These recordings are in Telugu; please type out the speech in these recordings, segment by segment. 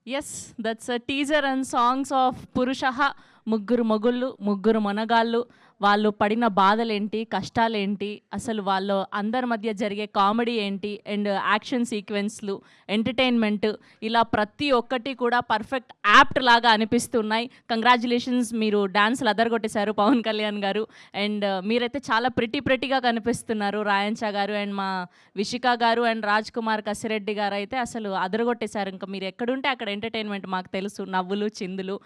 Yes, that's a teaser and songs of Purushaha, ముగ్గురు మొగుళ్ళు, ముగ్గురు మొనగాళ్ళు, వాళ్ళు పడిన బాధలేంటి, కష్టాలేంటి, అసలు వాళ్ళు అందరి మధ్య జరిగే కామెడీ ఏంటి, అండ్ యాక్షన్ సీక్వెన్స్‌లు, ఎంటర్‌టైన్‌మెంట్ ఇలా ప్రతి ఒక్కటి కూడా పర్ఫెక్ట్ యాప్ట్ లాగా అనిపిస్తున్నాయి. కంగ్రాచ్యులేషన్స్ మీరు డాన్స్‌లు అదరగొట్టేశారు పవన్ కళ్యాణ్ గారు. అండ్ మీరైతే చాలా ప్రిటీగా కనిపిస్తున్నారు రాయంచ గారు అండ్ మా విషిక గారు అండ్ రాజ్ కుమార్ కసిరెడ్డి గారు అయితే అసలు అదరగొట్టేశారు. ఇంకా మీరు ఎక్కడుంటే అక్కడ ఎంటర్‌టైన్‌మెంట్ మాకు తెలుసు. నవ్వులు, చిందులు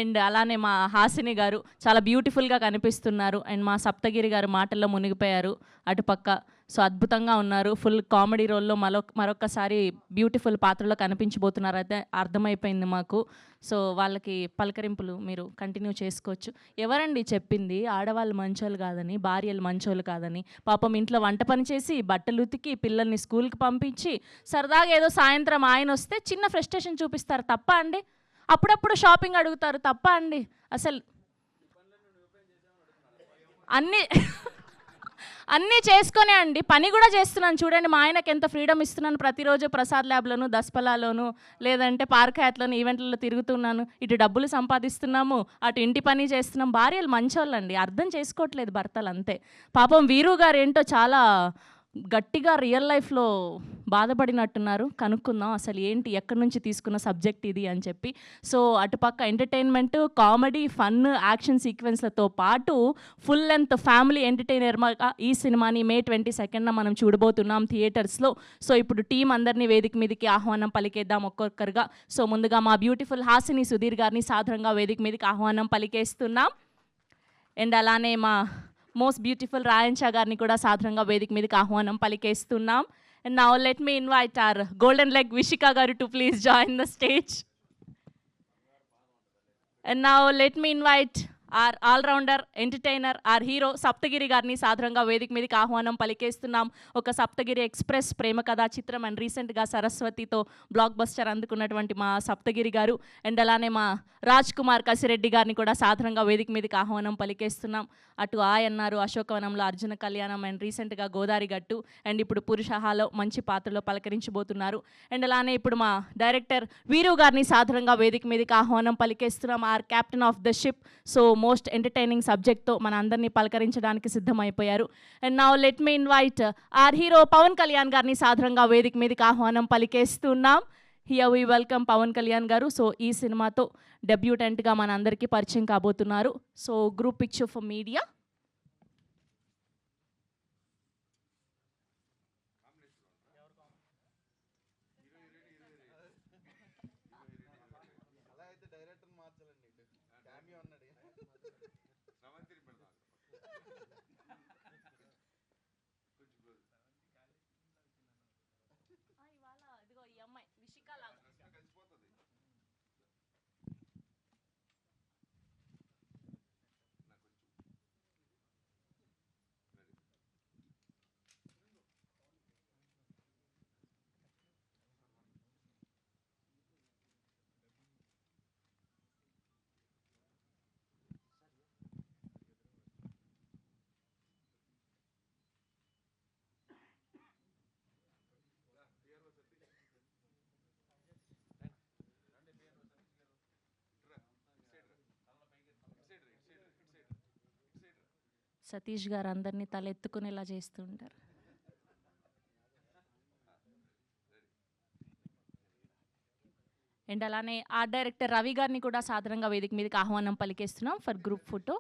అండ్ అలానే మా హాసిని గారు చాలా బ్యూటిఫుల్గా కనిపిస్తున్నారు అండ్ మా సప్తగిరి గారు మాటల్లో మునిగిపోయారు అటుపక్క. సో అద్భుతంగా ఉన్నారు. ఫుల్ కామెడీ రోల్లో మరొక్కసారి బ్యూటిఫుల్ పాత్రలో కనిపించబోతున్నారు అయితే అర్థమైపోయింది మాకు. సో వాళ్ళకి పలకరింపులు మీరు కంటిన్యూ చేసుకోవచ్చు. ఎవరండి చెప్పింది ఆడవాళ్ళు మంచోళ్ళు కాదని, భార్యలు మంచోళ్ళు కాదని? పాపం ఇంట్లో వంట పని చేసి, బట్టలు ఉతికి, పిల్లల్ని స్కూల్కి పంపించి, సరదాగా ఏదో సాయంత్రం ఆయన వస్తే చిన్న ఫ్రస్ట్రేషన్ చూపిస్తారు తప్ప అండి? అప్పుడప్పుడు షాపింగ్ అడుగుతారు తప్ప అండి? అసలు అన్నీ అన్నీ చేసుకొనే అండి. పని కూడా చేస్తున్నాను చూడండి. మా ఆయనకి ఎంత ఫ్రీడమ్ ఇస్తున్నాను. ప్రతిరోజు ప్రసాద్ ల్యాబ్‌లోను, దస్పలాలోను, లేదంటే పార్క్ హయాత్‌లోను, ఈవెంట్లలో తిరుగుతున్నాను. ఇటు డబ్బులు సంపాదిస్తున్నాము, అటు ఇంటి పని చేస్తున్నాం. భార్యలు మంచోళ్ళండి. అర్థం చేసుకోవట్లేదు భర్తలు అంతే. పాపం వీరు గారు ఏంటో చాలా గట్టిగా రియల్ లైఫ్‌లో బాధపడినట్టున్నారు. కనుక్కుందాం అసలు ఏంటి, ఎక్కడి నుంచి తీసుకున్న సబ్జెక్ట్ ఇది అని చెప్పి. సో అటుపక్క ఎంటర్టైన్మెంట్, కామెడీ, ఫన్, యాక్షన్ సీక్వెన్స్‌లతో పాటు ఫుల్ లెంత్ ఫ్యామిలీ ఎంటర్టైనర్‌గా ఈ సినిమాని మే 22న మనం చూడబోతున్నాం థియేటర్స్‌లో. సో ఇప్పుడు టీం అందరినీ వేదిక మీదకి ఆహ్వానం పలికేద్దాం ఒక్కొక్కరుగా. సో ముందుగా మా బ్యూటిఫుల్ హాసిని సుధీర్ గారిని సాదరంగా వేదిక మీదకి ఆహ్వానం పలికేస్తున్నాం. అండ్ అలానే మా మోస్ట్ బ్యూటిఫుల్ రాయంచ గారిని కూడా సాధారణంగా వేదిక మీదకి ఆహ్వానం పలికేస్తున్నాం. And now let me invite our golden leg Vishika garu to please join the stage. And now let me invite our all rounder entertainer our hero Saptagiri గారిని సాధారణంగా వేదిక మీదకి ఆహ్వానం పలికేస్తున్నాం. ఒక సప్తగిరి ఎక్స్ప్రెస్ ప్రేమ కథా చిత్రం అండ్ రీసెంట్గా సరస్వతితో బ్లాక్ బస్టర్ అందుకున్నటువంటి మా సప్తగిరి గారు. అండ్ అలానే మా రాజ్ కుమార్ కసిరెడ్డి గారిని కూడా సాధారణంగా వేదిక మీదకి ఆహ్వానం పలికేస్తున్నాం. అటు అన్నారు అశోకవనంలో అర్జున కళ్యాణం అండ్ రీసెంట్గా గోదారి గట్టు అండ్ ఇప్పుడు పురుషహాలో మంచి పాత్రలో పలకరించబోతున్నారు. అండ్ అలానే ఇప్పుడు మా డైరెక్టర్ వీరు గారిని సాధారణంగా వేదిక మీదకి ఆహ్వానం పలికేస్తున్నాం. Our captain of the ship. So most entertaining సబ్జెక్ట్తో మన అందరినీ పలకరించడానికి సిద్ధమైపోయారు. And now let me invite our hero Pawan Kalyan గారిని సాధారణంగా వేదిక మీదకి ఆహ్వానం పలికేస్తున్నాం. Here we welcome Pawan Kalyan garu. So ఈ సినిమాతో డెబ్యూటెంట్గా మన అందరికీ పరిచయం కాబోతున్నారు. So group picture for media. Satish garu అందరినీ తలెత్తుకునేలా చేస్తుంటారు. అండ్ అలానే ఆర్ట్ డైరెక్టర్ రవి గారిని కూడా సాధారణంగా వేదిక మీదకి ఆహ్వానం పలికేస్తున్నాం for group photo.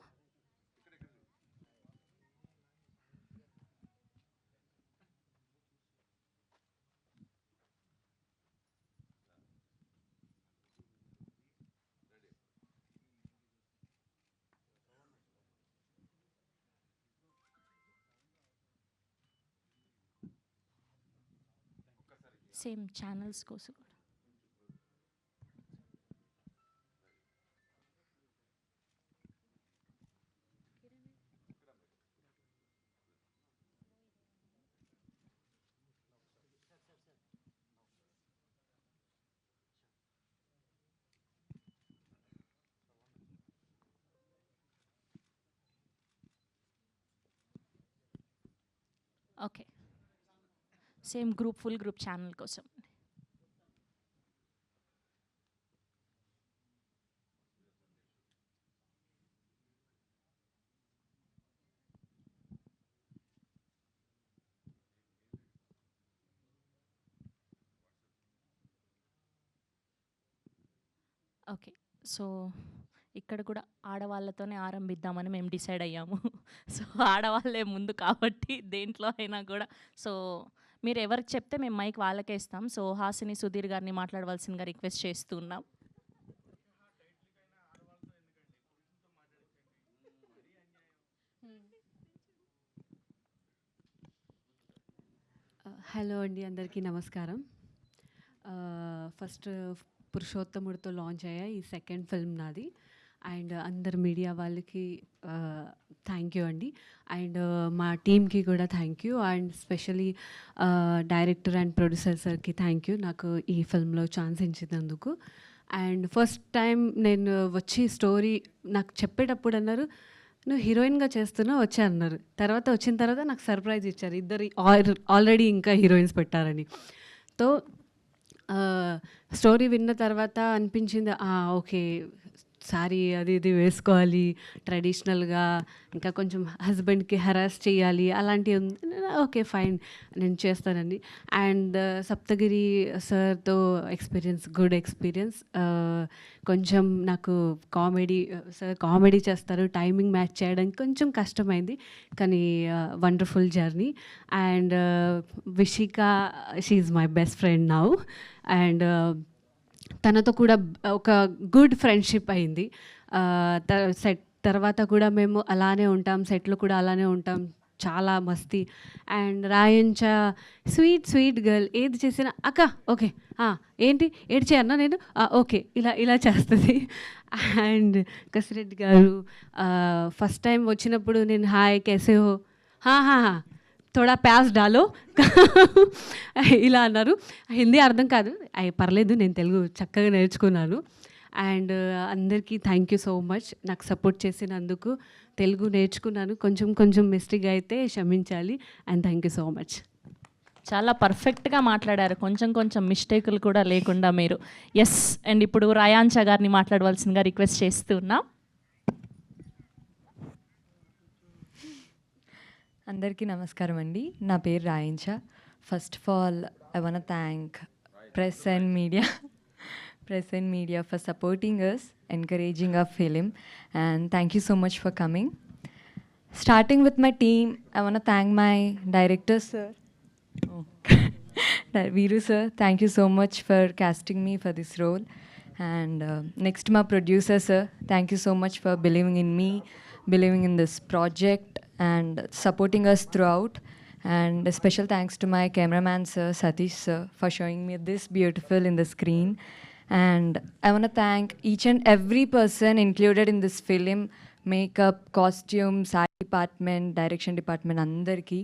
Same channels కోసం కూడా. Okay, same group full group channel కోసం. ఓకే. సో, ఇక్కడ కూడా ఆడవాళ్ళతోనే ఆరంభిద్దామని మేము డిసైడ్ అయ్యాము. సో, ఆడవాళ్ళే ముందు కాబట్టి దేంట్లో అయినా కూడా. సో, మీరు ఎవరికి చెప్తే మేము మైక్ వాళ్ళకే ఇస్తాం. సో, హాసిని, సుధీర్ గారిని మాట్లాడవలసిందిగా రిక్వెస్ట్ చేస్తూ ఉన్నాం. హలో అండి, అందరికీ నమస్కారం. ఫస్ట్ పురుషోత్తముడితో లాంచ్ అయ్యా ఈ సెకండ్ ఫిల్మ్ నాది. అండ్ అందరు మీడియా వాళ్ళకి థ్యాంక్ యూ అండి. అండ్ మా టీమ్కి కూడా thank you. And specially director and producer సార్కి థ్యాంక్ యూ నాకు ఈ ఫిల్మ్లో ఛాన్స్ ఇచ్చినందుకు. అండ్ ఫస్ట్ టైం నేను వచ్చి స్టోరీ నాకు చెప్పేటప్పుడు అన్నారు, నువ్వు హీరోయిన్గా చేస్తున్నావు వచ్చా అన్నారు. తర్వాత వచ్చిన తర్వాత నాకు సర్ప్రైజ్ ఇచ్చారు, ఇద్దరు ఆల్రెడీ ఇంకా హీరోయిన్స్ పెట్టారని. తో స్టోరీ విన్న తర్వాత అనిపించింది, ఓకే సారీ అది ఇది వేసుకోవాలి ట్రెడిషనల్గా, ఇంకా కొంచెం హస్బెండ్కి హెరాస్ చేయాలి అలాంటివి ఉంది. ఓకే ఫైన్ నేను చేస్తానండి. అండ్ సప్తగిరి సార్తో గుడ్ ఎక్స్పీరియన్స్. కొంచెం నాకు సార్ కామెడీ చేస్తారు, టైమింగ్ మ్యాచ్ చేయడానికి కొంచెం కష్టమైంది, కానీ wonderful journey. And Vishika, she is my best friend now. And తనతో కూడా ఒక గుడ్ ఫ్రెండ్షిప్ అయింది. సెట్ తర్వాత కూడా మేము అలానే ఉంటాం, సెట్లో కూడా అలానే ఉంటాం, చాలా మస్తీ. అండ్ రాయంచ స్వీట్ గర్ల్, ఏది చేసినా అక్క ఓకే ఏంటి ఏడు చేయన్నా నేను ఓకే ఇలా చేస్తుంది. అండ్ కసిరెడ్డి గారు ఫస్ట్ టైం వచ్చినప్పుడు నేను హాయ్ కేసే హో థోడా ప్యాస్ డాలో ఇలా అన్నారు. హిందీ అర్థం కాదు, పర్లేదు నేను తెలుగు చక్కగా నేర్చుకున్నాను. అండ్ అందరికీ థ్యాంక్ యూ సో మచ్ నాకు సపోర్ట్ చేసినందుకు. తెలుగు నేర్చుకున్నాను, కొంచెం మిస్టేక్ అయితే క్షమించాలి. And thank you so much. చాలా పర్ఫెక్ట్గా మాట్లాడారు, కొంచెం మిస్టేకులు కూడా లేకుండా మీరు. ఎస్. అండ్ ఇప్పుడు రాయాంచ గారిని మాట్లాడవలసిందిగా రిక్వెస్ట్ చేస్తున్నాం. అందరికీ నమస్కారం అండి, నా పేరు రాయించ. First of all I want thank press and media for supporting us, encouraging our film, and thank you so much for coming. Starting with my team, I want to thank my director sir, Veeru sir, thank you so much for casting me for this role. And next my producer sir, thank you so much for believing in me, believing in this project and supporting us throughout. And a special thanks to my cameraman sir, Satish sir, for showing me this beautiful in the screen. And I want to thank each and every person included in this film, makeup, costumes, art department, direction department, andarki.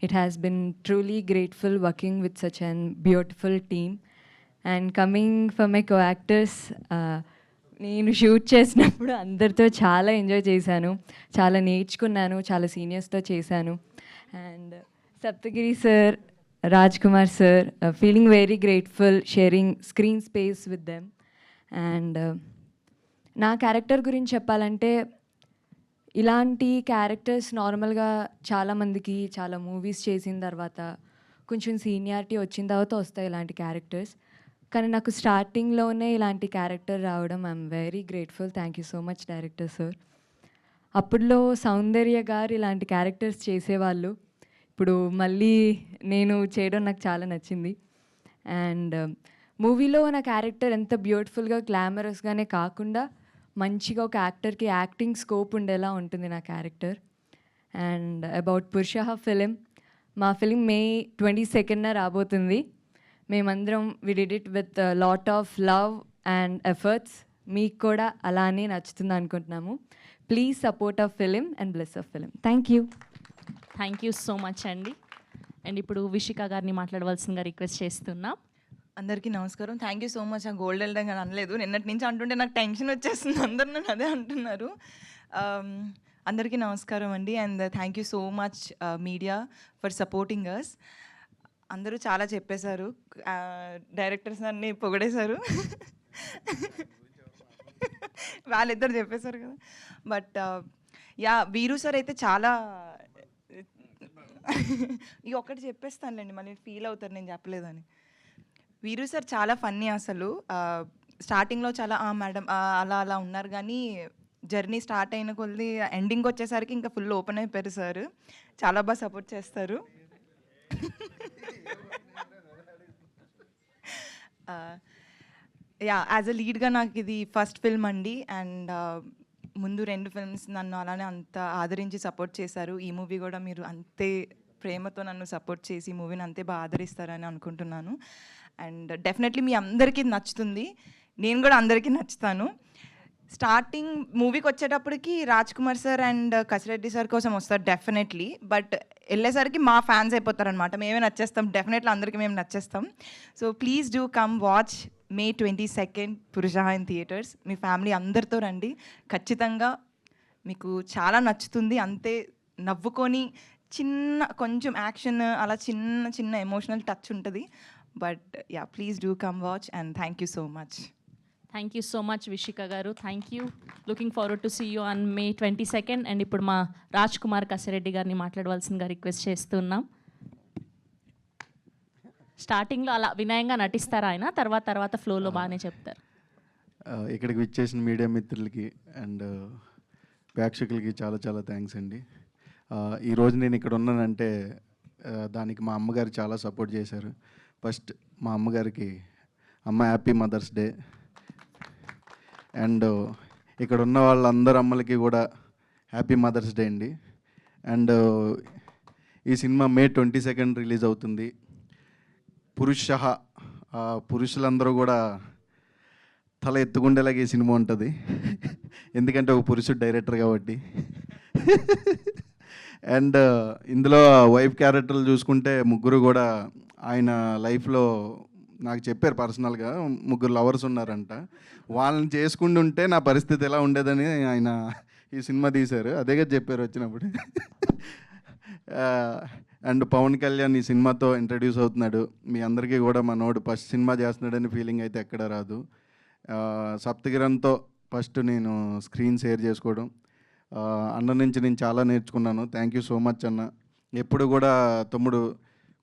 It has been truly grateful working with such a beautiful team. And coming for my co-actors, నేను షూట్ చేసినప్పుడు అందరితో చాలా ఎంజాయ్ చేశాను, చాలా నేర్చుకున్నాను, చాలా సీనియర్స్తో చేశాను. And Saptagiri sir, Raj Kumar sir, feeling very grateful sharing screen space with them. And నా క్యారెక్టర్ గురించి చెప్పాలంటే, ఇలాంటి క్యారెక్టర్స్ నార్మల్గా చాలామందికి చాలా మూవీస్ చేసిన తర్వాత కొంచెం సీనియారిటీ వచ్చిన తర్వాత వస్తాయి ఇలాంటి క్యారెక్టర్స్. కానీ నాకు స్టార్టింగ్లోనే ఇలాంటి క్యారెక్టర్ రావడం I'm very grateful. Thank you so much director sir. అప్పుడులో సౌందర్య గారు ఇలాంటి క్యారెక్టర్స్ చేసేవాళ్ళు, ఇప్పుడు మళ్ళీ నేను చేయడం నాకు చాలా నచ్చింది. అండ్ మూవీలో నా క్యారెక్టర్ ఎంత బ్యూటిఫుల్గా గ్లామరస్గానే కాకుండా మంచిగా ఒక యాక్టర్కి యాక్టింగ్ స్కోప్ ఉండేలా ఉంటుంది నా character. And about Purushaha film, మా ఫిలిం May 22న రాబోతుంది. మేమందరం we did it with lot of love and efforts. మీకు కూడా అలానే నచ్చుతుంది అనుకుంటున్నాము. Please support our film and bless our film. Thank you so much అండి. అండ్ ఇప్పుడు విషిక గారిని మాట్లాడవలసిందిగా రిక్వెస్ట్ చేస్తున్నాం. అందరికీ నమస్కారం. Thank you so much. ఆ గోల్డ్ వెళ్ళడం అని అనలేదు, నిన్నటి నుంచి అంటుంటే నాకు టెన్షన్ వచ్చేస్తుంది, అందరు నన్ను అదే అంటున్నారు. అందరికీ నమస్కారం అండి. And thank you so much media for supporting us. అందరూ చాలా చెప్పేశారు, డైరెక్టర్స్ అన్నీ పొగిడేశారు, వాళ్ళిద్దరు చెప్పేశారు కదా. బట్ వీరు సార్ అయితే చాలా, ఇక ఒక్కటి చెప్పేస్తానులేండి, మళ్ళీ ఫీల్ అవుతారు నేను చెప్పలేదని. వీరు సార్ చాలా ఫన్నీ అసలు. స్టార్టింగ్లో చాలా మేడం అలా అలా ఉన్నారు, కానీ జర్నీ స్టార్ట్ అయిన కొద్ది ఎండింగ్ వచ్చేసరికి ఇంకా ఫుల్ ఓపెన్ అయిపోయారు సార్. చాలా బాగా సపోర్ట్ చేస్తారు. యాజ్ అ లీడ్గా నాకు ఇది ఫస్ట్ ఫిల్మ్ అండి. అండ్ ముందు 2 ఫిల్మ్స్ నన్ను అలానే అంత ఆదరించి సపోర్ట్ చేశారు. ఈ మూవీ కూడా మీరు అంతే ప్రేమతో నన్ను సపోర్ట్ చేసి మూవీని అంతే బాగా ఆదరిస్తారని అనుకుంటున్నాను. అండ్ డెఫినెట్లీ మీ అందరికీ నచ్చుతుంది, నేను కూడా అందరికీ నచ్చుతాను. స్టార్టింగ్ మూవీకి వచ్చేటప్పటికి Raj Kumar sir and Kasireddy sir కోసం వస్తారు డెఫినెట్లీ, బట్ వెళ్ళేసరికి మా ఫ్యాన్స్ అయిపోతారనమాట. మేమే నచ్చేస్తాం, డెఫినెట్లీ అందరికీ మేము నచ్చేస్తాం. So please do come watch May 22nd పురుష ఇన్ థియేటర్స్. మీ ఫ్యామిలీ అందరితో రండి, ఖచ్చితంగా మీకు చాలా నచ్చుతుంది. అంతే నవ్వుకొని కొంచెం యాక్షన్ అలా చిన్న ఎమోషనల్ టచ్ ఉంటుంది. But please do come watch and thank you so much. Thank you so much Vishika garu, thank you. Looking forward to see you on May 22nd. అండ్ ఇప్పుడు మా రాజ్ కుమార్ కసిరెడ్డి గారిని మాట్లాడవలసిందిగా రిక్వెస్ట్ చేస్తున్నాం. స్టార్టింగ్లో అలా వినయంగా నటిస్తారు ఆయన, తర్వాత ఫ్లోలో బాగానే చెప్తారు. ఇక్కడికి విచ్చేసిన మీడియా మిత్రులకి అండ్ ప్రేక్షకులకి చాలా చాలా థ్యాంక్స్ అండి. ఈరోజు నేను ఇక్కడ ఉన్నానంటే దానికి మా అమ్మగారు చాలా సపోర్ట్ చేశారు. ఫస్ట్ మా అమ్మగారికి హ్యాపీ మదర్స్ డే. అండ్ ఇక్కడ ఉన్న వాళ్ళందరూ అమ్మలకి కూడా హ్యాపీ మదర్స్ డే అండి. అండ్ ఈ సినిమా May 22nd రిలీజ్ అవుతుంది. పురుష, పురుషులందరూ కూడా తల ఎత్తుకుండేలాగా ఈ సినిమా ఉంటుంది, ఎందుకంటే ఒక పురుషుడు డైరెక్టర్ కాబట్టి. అండ్ ఇందులో వైఫ్ క్యారెక్టర్లు చూసుకుంటే ముగ్గురు కూడా ఆయన లైఫ్లో నాకు చెప్పారు పర్సనల్గా, 3 లవర్స్ ఉన్నారంట. వాళ్ళని చేసుకుంటూ ఉంటే నా పరిస్థితి ఎలా ఉండేదని ఆయన ఈ సినిమా తీశారు. అదేగా చెప్పారు వచ్చినప్పుడు. అండ్ పవన్ కళ్యాణ్ ఈ సినిమాతో ఇంట్రడ్యూస్ అవుతున్నాడు. మీ అందరికీ కూడా మనోడు ఫస్ట్ సినిమా చేస్తున్నాడని ఫీలింగ్ అయితే ఎక్కడ రాదు. సప్తగిరంతో ఫస్ట్ నేను స్క్రీన్ షేర్ చేసుకోవడం, అన్న నుంచి నేను చాలా నేర్చుకున్నాను. థ్యాంక్ యూ సో మచ్ అన్న. ఎప్పుడు కూడా తమ్ముడు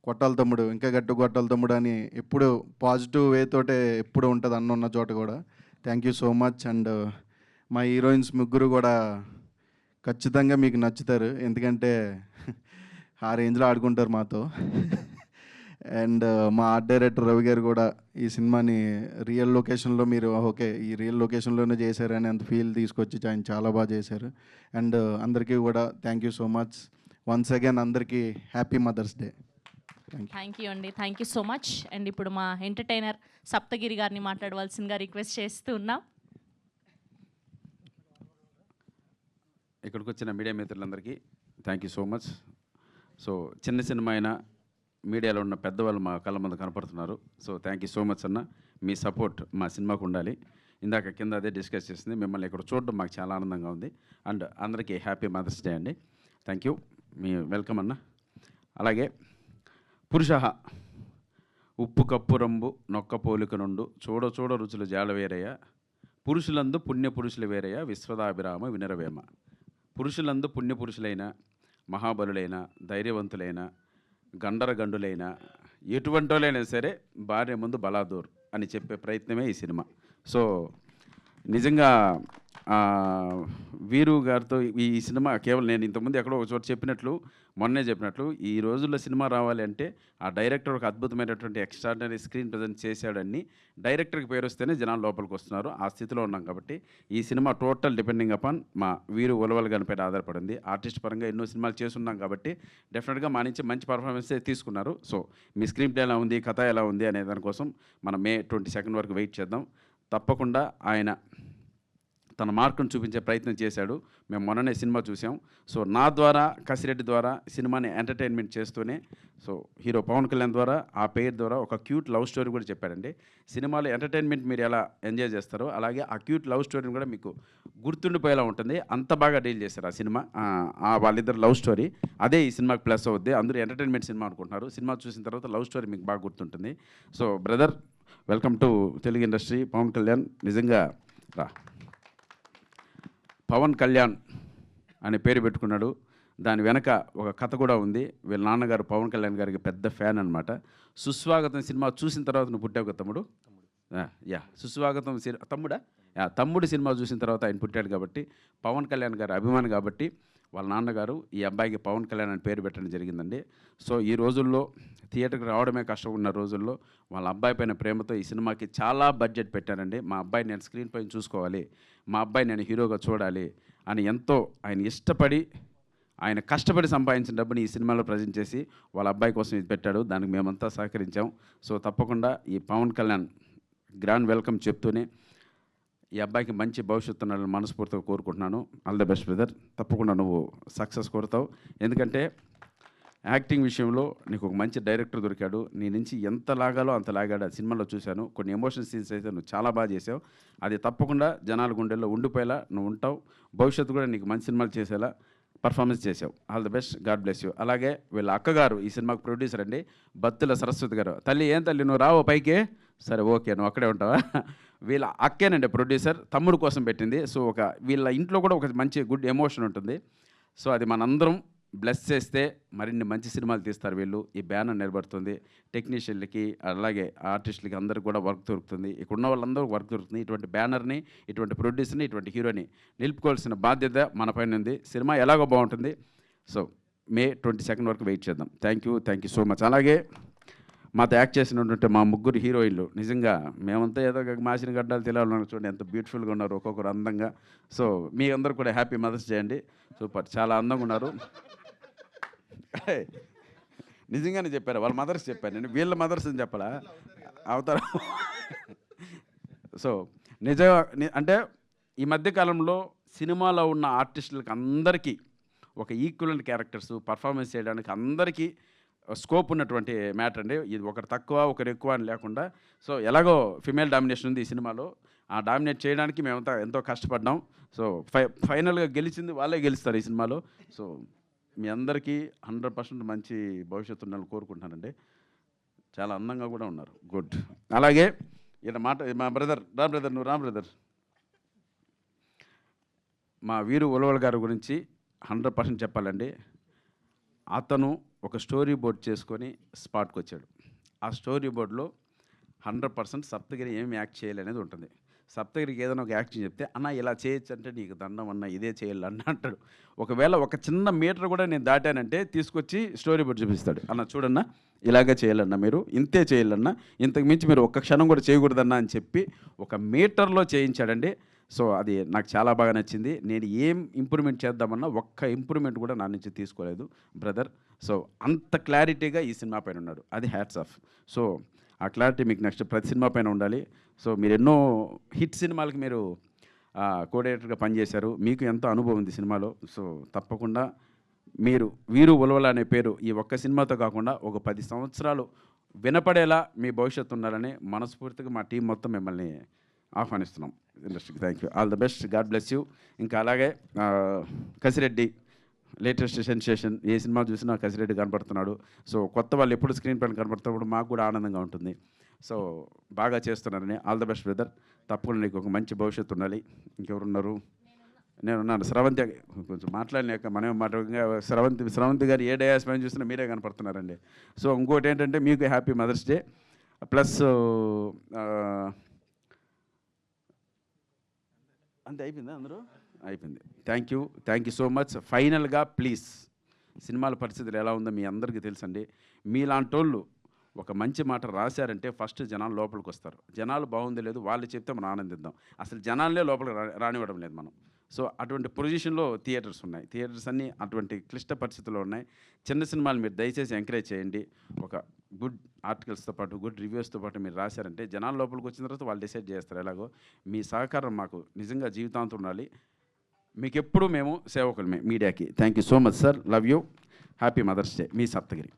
కొట్టాలి తమ్ముడు, ఇంకా గట్టు కొట్టాలి తమ్ముడు అని ఎప్పుడు పాజిటివ్ వేతోటే ఎప్పుడు ఉంటుంది అన్న ఉన్న చోట కూడా. Thank you so much. And మా హీరోయిన్స్ ముగ్గురు కూడా ఖచ్చితంగా మీకు నచ్చుతారు, ఎందుకంటే ఆ రేంజ్లో ఆడుకుంటారు మాతో. అండ్ మా ఆర్ట్ డైరెక్టర్ రవి గారు కూడా ఈ సినిమాని రియల్ లొకేషన్లో మీరు ఓకే ఈ రియల్ లొకేషన్లోనే చేశారని అంత ఫీల్ తీసుకొచ్చి ఆయన చాలా బాగా చేశారు. అండ్ అందరికీ కూడా thank you so much once again. అందరికీ happy mother's day. Thank you అండి, thank you so much. And ఇప్పుడు మా ఎంటర్టైనర్ సప్తగిరి గారిని మాట్లాడవలసిందిగా రిక్వెస్ట్ చేస్తూ ఉన్నాం. ఇక్కడికి వచ్చిన మీడియా మిత్రులందరికీ thank you so much. So చిన్న సినిమా అయినా మీడియాలో ఉన్న పెద్దవాళ్ళు మా కళ్ళ ముందు కనపడుతున్నారు. So thank you so much అన్న, మీ సపోర్ట్ మా సినిమాకు ఉండాలి. ఇందాక కింద అదే డిస్కస్ చేసింది, మిమ్మల్ని ఇక్కడ చూడడం మాకు చాలా ఆనందంగా ఉంది. అండ్ అందరికీ హ్యాపీ మదర్స్ డే అండి. థ్యాంక్ యూ, మీ వెల్కమ్ అన్న. అలాగే పురుష ఉప్పు కప్పు రంబు నొక్క పోలిక నుండు చూడ రుచులు జాడవేరయ్య పురుషులందు పుణ్య పురుషులు వేరయ్య విశ్వదాభిరామ వినరవేమ. పురుషులందు పుణ్యపురుషులైన మహాబలులైన ధైర్యవంతులైన గండరగండులైన ఎటువంటి వాళ్ళైనా సరే భార్య ముందు బలాదూర్ అని చెప్పే ప్రయత్నమే ఈ సినిమా. సో నిజంగా వీరు గారితో ఈ సినిమా కేవలం నేను ఇంతకుముందు ఎక్కడో ఒక చోట చెప్పినట్లు మొన్నే చెప్పినట్లు ఈ రోజుల్లో సినిమా రావాలి అంటే ఆ డైరెక్టర్ ఒక అద్భుతమైనటువంటి ఎక్స్ట్రాడినరీ స్క్రీన్ ప్రజెంట్ చేశాడని డైరెక్టర్కి పేరు వస్తేనే జనాలు లోపలికి వస్తున్నారు. ఆ స్థితిలో ఉన్నాం కాబట్టి ఈ సినిమా టోటల్ డిపెండింగ్ అపాన్ మా వీరు ఉలవల్ గారిపై ఆధారపడింది. ఆర్టిస్ట్ పరంగా ఎన్నో సినిమాలు చేస్తున్నాం కాబట్టి డెఫినెట్గా మా నుంచి మంచి పర్ఫార్మెన్స్ తీసుకున్నారు. సో మీ స్క్రీన్ ప్లే ఎలా ఉంది, కథ ఎలా ఉంది అనే దానికోసం మనం May 22 వరకు వెయిట్ చేద్దాం. తప్పకుండా ఆయన తన మార్కును చూపించే ప్రయత్నం చేశాడు. మేము మొన్ననే సినిమా చూసాం. సో నా ద్వారా కసిరెడ్డి ద్వారా సినిమాని ఎంటర్టైన్మెంట్ చేస్తూనే సో హీరో పవన్ కళ్యాణ్ ద్వారా ఆ పేరు ద్వారా ఒక క్యూట్ లవ్ స్టోరీ కూడా చెప్పాడండి. సినిమాలో ఎంటర్టైన్మెంట్ మీరు ఎలా ఎంజాయ్ చేస్తారో అలాగే ఆ క్యూట్ లవ్ స్టోరీని కూడా మీకు గుర్తుండిపోయేలా ఉంటుంది. అంత బాగా డీల్ చేశారు ఆ సినిమా, వాళ్ళిద్దరు లవ్ స్టోరీ. అదే ఈ సినిమాకి ప్లస్ అవుద్ది. అందరూ ఎంటర్టైన్మెంట్ సినిమా అనుకుంటున్నారు, సినిమా చూసిన తర్వాత లవ్ స్టోరీ మీకు బాగా గుర్తుంటుంది. So brother, welcome to Telugu industry. Pawan Kalyan నిజంగా రా. పవన్ కళ్యాణ్ అనే పేరు పెట్టుకున్నాడు, దాని వెనక ఒక కథ కూడా ఉంది. వీళ్ళ నాన్నగారు పవన్ కళ్యాణ్ గారికి పెద్ద ఫ్యాన్ అనమాట. సుస్వాగతం సినిమా చూసిన తర్వాత నువ్వు పుట్టావు కదా తమ్ముడు. యా సుస్వాగతం తమ్ముడా తమ్ముడు సినిమా చూసిన తర్వాత ఆయన పుట్టాడు కాబట్టి పవన్ కళ్యాణ్ గారు అభిమాని కాబట్టి వాళ్ళ నాన్నగారు ఈ అబ్బాయికి పవన్ కళ్యాణ్ అని పేరు పెట్టడం జరిగిందండి. సో ఈ రోజుల్లో థియేటర్కి రావడమే కష్టం ఉన్న రోజుల్లో వాళ్ళ అబ్బాయి పైన ప్రేమతో ఈ సినిమాకి చాలా బడ్జెట్ పెట్టానండి. మా అబ్బాయి నేను స్క్రీన్ పైన చూసుకోవాలి, మా అబ్బాయి నేను హీరోగా చూడాలి అని ఎంతో ఆయన ఇష్టపడి ఆయన కష్టపడి సంపాదించిన డబ్బుని ఈ సినిమాలో ప్రజెంట్ చేసి వాళ్ళ అబ్బాయి కోసం ఇది పెట్టాడు. దానికి మేమంతా సహకరించాం. సో తప్పకుండా ఈ పవన్ కళ్యాణ్ గ్రాండ్ వెల్కమ్ చెప్తూనే ఈ అబ్బాయికి మంచి భవిష్యత్తు ఉండాలని మనస్ఫూర్తిగా కోరుకుంటున్నాను. All the best brother. తప్పకుండా నువ్వు సక్సెస్ కోరుతావు. ఎందుకంటే యాక్టింగ్ విషయంలో నీకు ఒక మంచి డైరెక్టర్ దొరికాడు. నీ నుంచి ఎంత లాగాలో అంత లాగాడు. ఆ సినిమాలో చూశాను. కొన్ని ఎమోషనల్ సీన్స్ అయితే నువ్వు చాలా బాగా చేసావు. అది తప్పకుండా జనాల గుండెల్లో ఉండిపోయేలా నువ్వు ఉంటావు. భవిష్యత్తు కూడా నీకు మంచి సినిమాలు చేసేలా పర్ఫార్మెన్స్ చేసావు. All the best. God bless you. అలాగే వీళ్ళ అక్కగారు ఈ సినిమాకు ప్రొడ్యూసర్ అండి, బత్తుల సరస్వతి గారు. తల్లి ఏం తల్లి నువ్వు రావు పైకి? సరే ఓకే, నువ్వు అక్కడే ఉంటావా? వీళ్ళ అక్కేనండి ప్రొడ్యూసర్, తమ్ముడు కోసం పెట్టింది. సో వీళ్ళ ఇంట్లో కూడా ఒక మంచి గుడ్ ఎమోషన్ ఉంటుంది. సో అది మనందరం బ్లెస్ చేస్తే మరిన్ని మంచి సినిమాలు తీస్తారు వీళ్ళు. ఈ బ్యానర్ నిలబడుతుంది. టెక్నీషియన్లకి అలాగే ఆర్టిస్టులకి అందరికి కూడా వర్క్ దొరుకుతుంది. ఇక్కడ ఉన్న వాళ్ళందరూ వర్క్ దొరుకుతుంది. ఇటువంటి బ్యానర్ని, ఇటువంటి ప్రొడ్యూసర్ని, ఇటువంటి హీరోని నిలుపుకోవాల్సిన బాధ్యత మన పైన ఉంది. సినిమా ఎలాగో బాగుంటుంది. సో May 22 వరకు వెయిట్ చేద్దాం. Thank you so much. అలాగే మాతో యాక్ట్ చేసినటువంటి మా ముగ్గురు హీరోయిన్లు నిజంగా మేమంతా ఏదో మాసిన గడ్డాలు తెలియాలన్నా చూడండి ఎంత బ్యూటిఫుల్గా ఉన్నారు, ఒక్కొక్కరు అందంగా. సో మీ అందరూ కూడా హ్యాపీ మదర్స్ డే అండి. సూపర్, చాలా అందంగా ఉన్నారు. నిజంగానే చెప్పారు, వాళ్ళ మదర్స్ చెప్పాను నేను, వీళ్ళ మదర్స్ అని చెప్పాలా అవుతారు. సో నిజంగా అంటే ఈ మధ్యకాలంలో సినిమాలో ఉన్న ఆర్టిస్టులకు అందరికీ ఒక ఈక్వలెంట్ క్యారెక్టర్స్ పర్ఫార్మెన్స్ చేయడానికి అందరికీ స్కోప్ ఉన్నటువంటి మ్యాటర్ అండి. ఇది ఒకరు తక్కువ ఒకరు ఎక్కువ అని లేకుండా. సో ఎలాగో ఫిమేల్ డామినేషన్ ఉంది ఈ సినిమాలో. ఆ డామినేట్ చేయడానికి మేమంతా ఎంతో కష్టపడ్డాం. సో ఫైనల్గా గెలిచింది వాళ్ళే గెలుస్తారు ఈ సినిమాలో. సో మీ అందరికీ 100% మంచి భవిష్యత్తు ఉండాలని కోరుకుంటున్నానండి. చాలా అందంగా కూడా ఉన్నారు. గుడ్. అలాగే ఇక్కడ మా బ్రదర్ నువ్వు రా బ్రదర్. మా వీరు ఉలవల్ గారి గురించి 100% చెప్పాలండి. అతను ఒక స్టోరీ బోర్డ్ చేసుకొని స్పాట్కి వచ్చాడు. ఆ స్టోరీ బోర్డులో 100% సప్తగిరి ఏమి యాక్ట్ చేయాలి అనేది ఉంటుంది. సప్తగిరికి ఏదైనా ఒక యాక్షన్ చెప్తే అన్న ఇలా చేయొచ్చు అంటే నీకు దండం అన్న ఇదే చేయాలి అన్న అంటాడు. ఒకవేళ ఒక చిన్న మీటర్ కూడా నేను దాటానంటే తీసుకొచ్చి స్టోరీ బోర్డ్ చూపిస్తాడు. అన్న చూడన్నా ఇలాగే చేయాలన్నా, మీరు ఇంతే చేయాలన్నా, ఇంతకు మించి మీరు ఒక్క క్షణం కూడా చేయకూడదన్నా అని చెప్పి ఒక మీటర్లో చేయించాడండి. సో అది నాకు చాలా బాగా నచ్చింది. నేను ఏం ఇంప్రూవ్మెంట్ చేద్దామన్నా ఒక్క ఇంప్రూవ్మెంట్ కూడా నా నుంచి తీసుకోలేదు బ్రదర్. సో అంత క్లారిటీగా ఈ సినిమా పైన ఉన్నాడు. అది హ్యాట్స్ ఆఫ్. సో ఆ క్లారిటీ మీకు నెక్స్ట్ ప్రతి సినిమా పైన ఉండాలి. సో మీరు ఎన్నో హిట్ సినిమాలకి మీరు కోఆర్డినేటర్గా పనిచేశారు. మీకు ఎంతో అనుభవం ఉంది సినిమాలో. సో తప్పకుండా మీరు వీరు ఉలవల అనే పేరు ఈ ఒక్క సినిమాతో కాకుండా ఒక 10 సంవత్సరాలు వినపడేలా మీ భవిష్యత్తు ఉండాలని మనస్ఫూర్తిగా మా టీం మొత్తం మిమ్మల్ని ఆహ్వానిస్తున్నాం ఇండస్ట్రీకి. Thank you. All the best. God bless you. ఇంకా అలాగే కసిరెడ్డి లేటెస్ట్ సెన్సేషన్. ఏ సినిమా చూసినా కసిరెడ్డి కనపడుతున్నాడు. సో కొత్త వాళ్ళు ఎప్పుడు స్క్రీన్ పైన కనపడుతున్నప్పుడు మాకు కూడా ఆనందంగా ఉంటుంది. సో బాగా చేస్తున్నారని. All the best brother. తప్పకుండా నీకు ఒక మంచి భవిష్యత్తు ఉండాలి. ఇంకెవరున్నారు? నేనున్నాను. స్రవంతి కొంచెం మాట్లాడలేక మనమే స్రవంతి గారు ఏ డయాస్ పైన చూసినా మీరే కనపడుతున్నారండి. సో ఇంకోటి ఏంటంటే మీకు హ్యాపీ మదర్స్ డే. ప్లస్ అంతే అయిపోయిందా అందరూ? అయిపోయింది. Thank you so much. ఫైనల్గా ప్లీజ్ సినిమాల పరిస్థితులు ఎలా ఉందో మీ అందరికీ తెలుసండి. మీలాంటి వాళ్ళు ఒక మంచి మాట రాశారంటే ఫస్ట్ జనాలు లోపలికి వస్తారు. జనాలు బాగుంది లేదు వాళ్ళు చెప్తే మనం ఆనందిద్దాం. అసలు జనాలే లోపలికి రానివ్వడం లేదు మనం. సో అటువంటి పొజిషన్లో థియేటర్స్ ఉన్నాయి. థియేటర్స్ అన్నీ అటువంటి క్లిష్ట పరిస్థితుల్లో ఉన్నాయి. చిన్న సినిమాలు మీరు దయచేసి ఎంకరేజ్ చేయండి. ఒక గుడ్ ఆర్టికల్స్తో పాటు గుడ్ రివ్యూస్తో పాటు మీరు రాశారంటే జనాల లోపలికి వచ్చిన తర్వాత వాళ్ళు డిసైడ్ చేస్తారు. ఎలాగో మీ సహకారం మాకు నిజంగా జీవితాంతం ఉండాలి. మీకు ఎప్పుడు మేము సేవకులమే మీడియాకి. Thank you so much sir. Love you. Happy mother's day. మీ సప్తగిరి.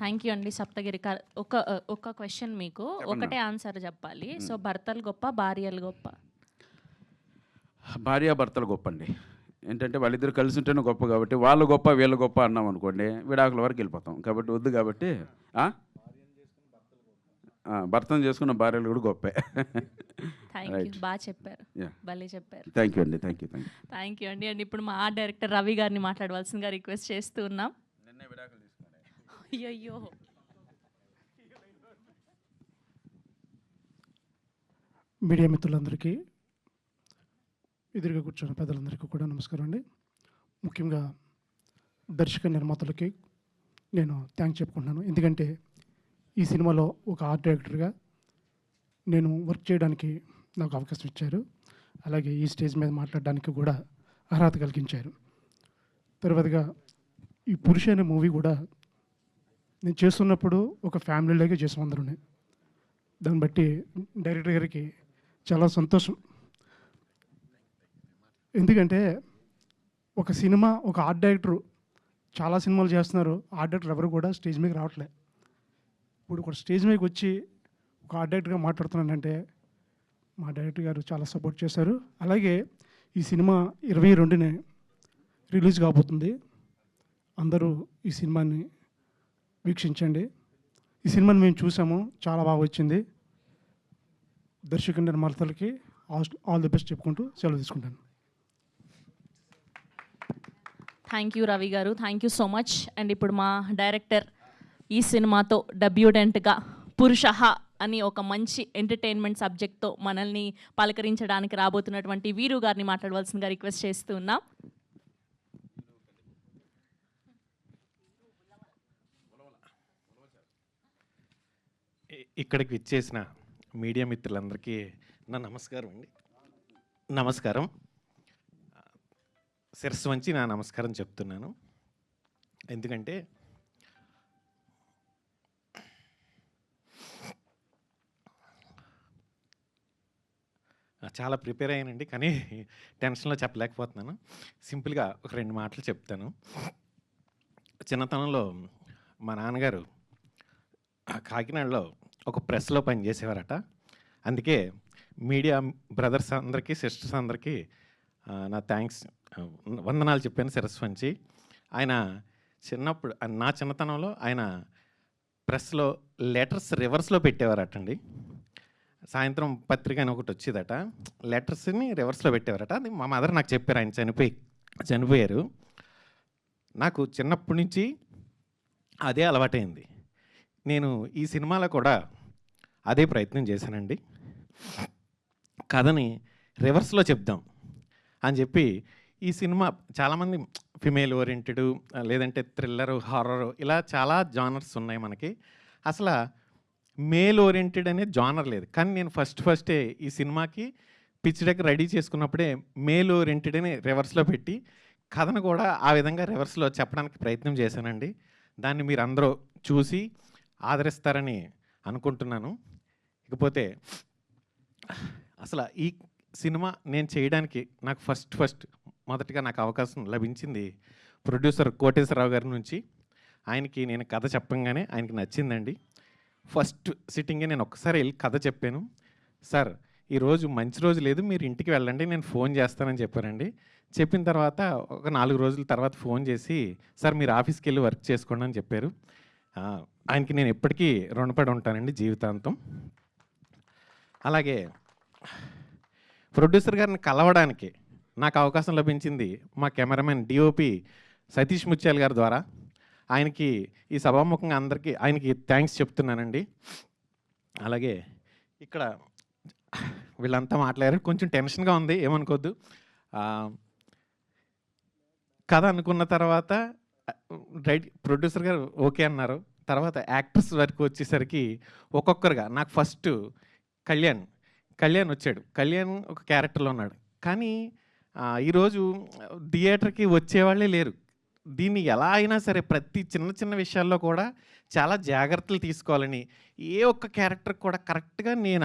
థ్యాంక్ యూ అండి సప్తగిరి. ఒక క్వశ్చన్ మీకు ఒకటే ఆన్సర్ చెప్పాలి. సో భర్తలు గొప్ప భార్యలు గొప్ప? భార్యాభర్తలు గొప్ప అండి. ఏంటంటే వాళ్ళిద్దరు కలిసి ఉంటేనే గొప్ప. కాబట్టి వాళ్ళు గొప్ప వీళ్ళు గొప్ప అన్నాం అనుకోండి విడాకుల వరకు వెళ్ళిపోతాం. కాబట్టి వద్దు. కాబట్టి భర్తను చేసుకున్న భార్యలు కూడా గొప్పే. Thank you. బాగా చెప్పారు. భలే చెప్పారు. థ్యాంక్ యూ అండి. థ్యాంక్ యూ అండి. అండ్ ఇప్పుడు మా ఆర్ట్ డైరెక్టర్ రవి గారిని మాట్లాడవలసిందిగా రిక్వెస్ట్ చేస్తూ ఉన్నాం. అయ్యో మీడియా మిత్రులందరికీ, ఎదురుగా కూర్చున్న పెద్దలందరికీ కూడా నమస్కారం అండి. ముఖ్యంగా దర్శక నిర్మాతలకి నేను థ్యాంక్స్ చెప్పుకుంటున్నాను. ఎందుకంటే ఈ సినిమాలో ఒక ఆర్ట్ డైరెక్టర్గా నేను వర్క్ చేయడానికి నాకు అవకాశం ఇచ్చారు. అలాగే ఈ స్టేజ్ మీద మాట్లాడడానికి కూడా అర్హత కలిగించారు. తర్వాతగా ఈ పురుష అనే మూవీ కూడా నేను చేస్తున్నప్పుడు ఒక ఫ్యామిలీలాగే చేసాం అందరూ. దాన్ని బట్టి డైరెక్టర్ గారికి చాలా సంతోషం. ఎందుకంటే ఒక సినిమా, ఒక ఆర్ట్ డైరెక్టరు చాలా సినిమాలు చేస్తున్నారు, ఆర్ట్ డైరెక్టర్ ఎవరు కూడా స్టేజ్ మీదకి రావట్లే. ఇప్పుడు ఒక స్టేజ్ మీదకి వచ్చి ఒక ఆర్ట్ డైరెక్టర్గా మాట్లాడుతున్నానంటే మా డైరెక్టర్ గారు చాలా సపోర్ట్ చేశారు. అలాగే ఈ సినిమా 22నే రిలీజ్ కాబోతుంది. అందరూ ఈ సినిమాని వీక్షించండి. ఈ సినిమాని మేము చూసాము, చాలా బాగా వచ్చింది. దర్శక నిర్మాతలకి ఆల్ ది బెస్ట్ చెప్పుకుంటూ సెలవు తీసుకుంటాను. థ్యాంక్ యూ రవి గారు, thank you so much. And ఇప్పుడు మా డైరెక్టర్ ఈ సినిమాతో డెబ్యూటెంట్గా పురుషః అని ఒక మంచి ఎంటర్టైన్మెంట్ సబ్జెక్ట్తో మనల్ని పలకరించడానికి రాబోతున్నటువంటి వీరు గారిని మాట్లాడవలసిందిగా రిక్వెస్ట్ చేస్తూ ఉన్నాం. ఇక్కడికి విచ్చేసిన మీడియా మిత్రులందరికీ నా నమస్కారం అండి. నమస్కారం. శిరస్సు వంచి నా నమస్కారం చెప్తున్నాను. ఎందుకంటే చాలా ప్రిపేర్ అయ్యానండి, కానీ టెన్షన్లో చెప్పలేకపోతున్నాను. సింపుల్గా ఒక 2 మాటలు చెప్తాను. చిన్నతనంలో మా నాన్నగారు కాకినాడలో ఒక ప్రెస్లో పనిచేసేవారట. అందుకే మీడియా బ్రదర్స్ అందరికీ, సిస్టర్స్ అందరికీ నా థ్యాంక్స్, వందనాలు చెప్పాను శిరస్సు వంచి. ఆయన చిన్నప్పుడు, నా చిన్నతనంలో ఆయన ప్రెస్లో లెటర్స్ రివర్స్లో పెట్టేవారటండి. సాయంత్రం పత్రిక అని ఒకటి వచ్చేదట, లెటర్స్ని రివర్స్లో పెట్టేవారట. అది మా మదర్ నాకు చెప్పారు. ఆయన చనిపోయారు. నాకు చిన్నప్పటి నుంచి అదే అలవాటైంది. నేను ఈ సినిమాలో కూడా అదే ప్రయత్నం చేశానండి. కథని రివర్స్లో చెప్దాం అని చెప్పి ఈ సినిమా చాలామంది ఫిమేల్ ఓరియంటెడ్, లేదంటే థ్రిల్లరు, హారరు, ఇలా చాలా జానర్స్ ఉన్నాయి మనకి. అసలు మేల్ ఓరియంటెడ్ అనే జానర్ లేదు. కానీ నేను ఫస్టే ఈ సినిమాకి పిచ్ డెక్ రెడీ చేసుకున్నప్పుడే మేల్ ఓరియంటెడ్ అని రివర్స్లో పెట్టి కథను కూడా ఆ విధంగా రివర్స్లో చెప్పడానికి ప్రయత్నం చేశానండి. దాన్ని మీరు అందరూ చూసి ఆదరిస్తారని అనుకుంటున్నాను. ఇకపోతే అసలు ఈ సినిమా నేను చేయడానికి నాకు మొదటిగా నాకు అవకాశం లభించింది ప్రొడ్యూసర్ కోటేశ్వరరావు గారి నుంచి. ఆయనకి నేను కథ చెప్పంగానే ఆయనకి నచ్చిందండి. ఫస్ట్ సిట్టింగే నేను ఒక్కసారి వెళ్ళి కథ చెప్పాను. సార్, ఈరోజు మంచి రోజు లేదు, మీరు ఇంటికి వెళ్ళండి, నేను ఫోన్ చేస్తానని చెప్పారండి. చెప్పిన తర్వాత ఒక 4 రోజుల తర్వాత ఫోన్ చేసి, సార్ మీరు ఆఫీస్కి వెళ్ళి వర్క్ చేసుకోండి అని చెప్పారు. ఆయనకి నేను ఎప్పటికీ రుణపడి ఉంటానండి జీవితాంతం. అలాగే ప్రొడ్యూసర్ గారిని కలవడానికి నాకు అవకాశం లభించింది మా కెమెరామెన్ డిఓపి సతీష్ ముత్యాల్ గారి ద్వారా. ఆయనకి ఈ సభాముఖంగా అందరికీ ఆయనకి థ్యాంక్స్ చెప్తున్నానండి. అలాగే ఇక్కడ వీళ్ళంతా మాట్లాడారు, కొంచెం టెన్షన్గా ఉంది, ఏమనుకోద్దు. కథ అనుకున్న తర్వాత ప్రొడ్యూసర్ గారు ఓకే అన్నారు. తర్వాత యాక్టర్స్ వరకు వచ్చేసరికి ఒక్కొక్కరుగా నాకు ఫస్ట్ కళ్యాణ్ వచ్చాడు. కళ్యాణ్ ఒక క్యారెక్టర్లో ఉన్నాడు. కానీ ఈరోజు థియేటర్కి వచ్చేవాళ్ళే లేరు. దీన్ని ఎలా అయినా సరే ప్రతి చిన్న విషయాల్లో కూడా చాలా జాగ్రత్తలు తీసుకోవాలని, ఏ ఒక్క క్యారెక్టర్ కూడా కరెక్ట్గా నేను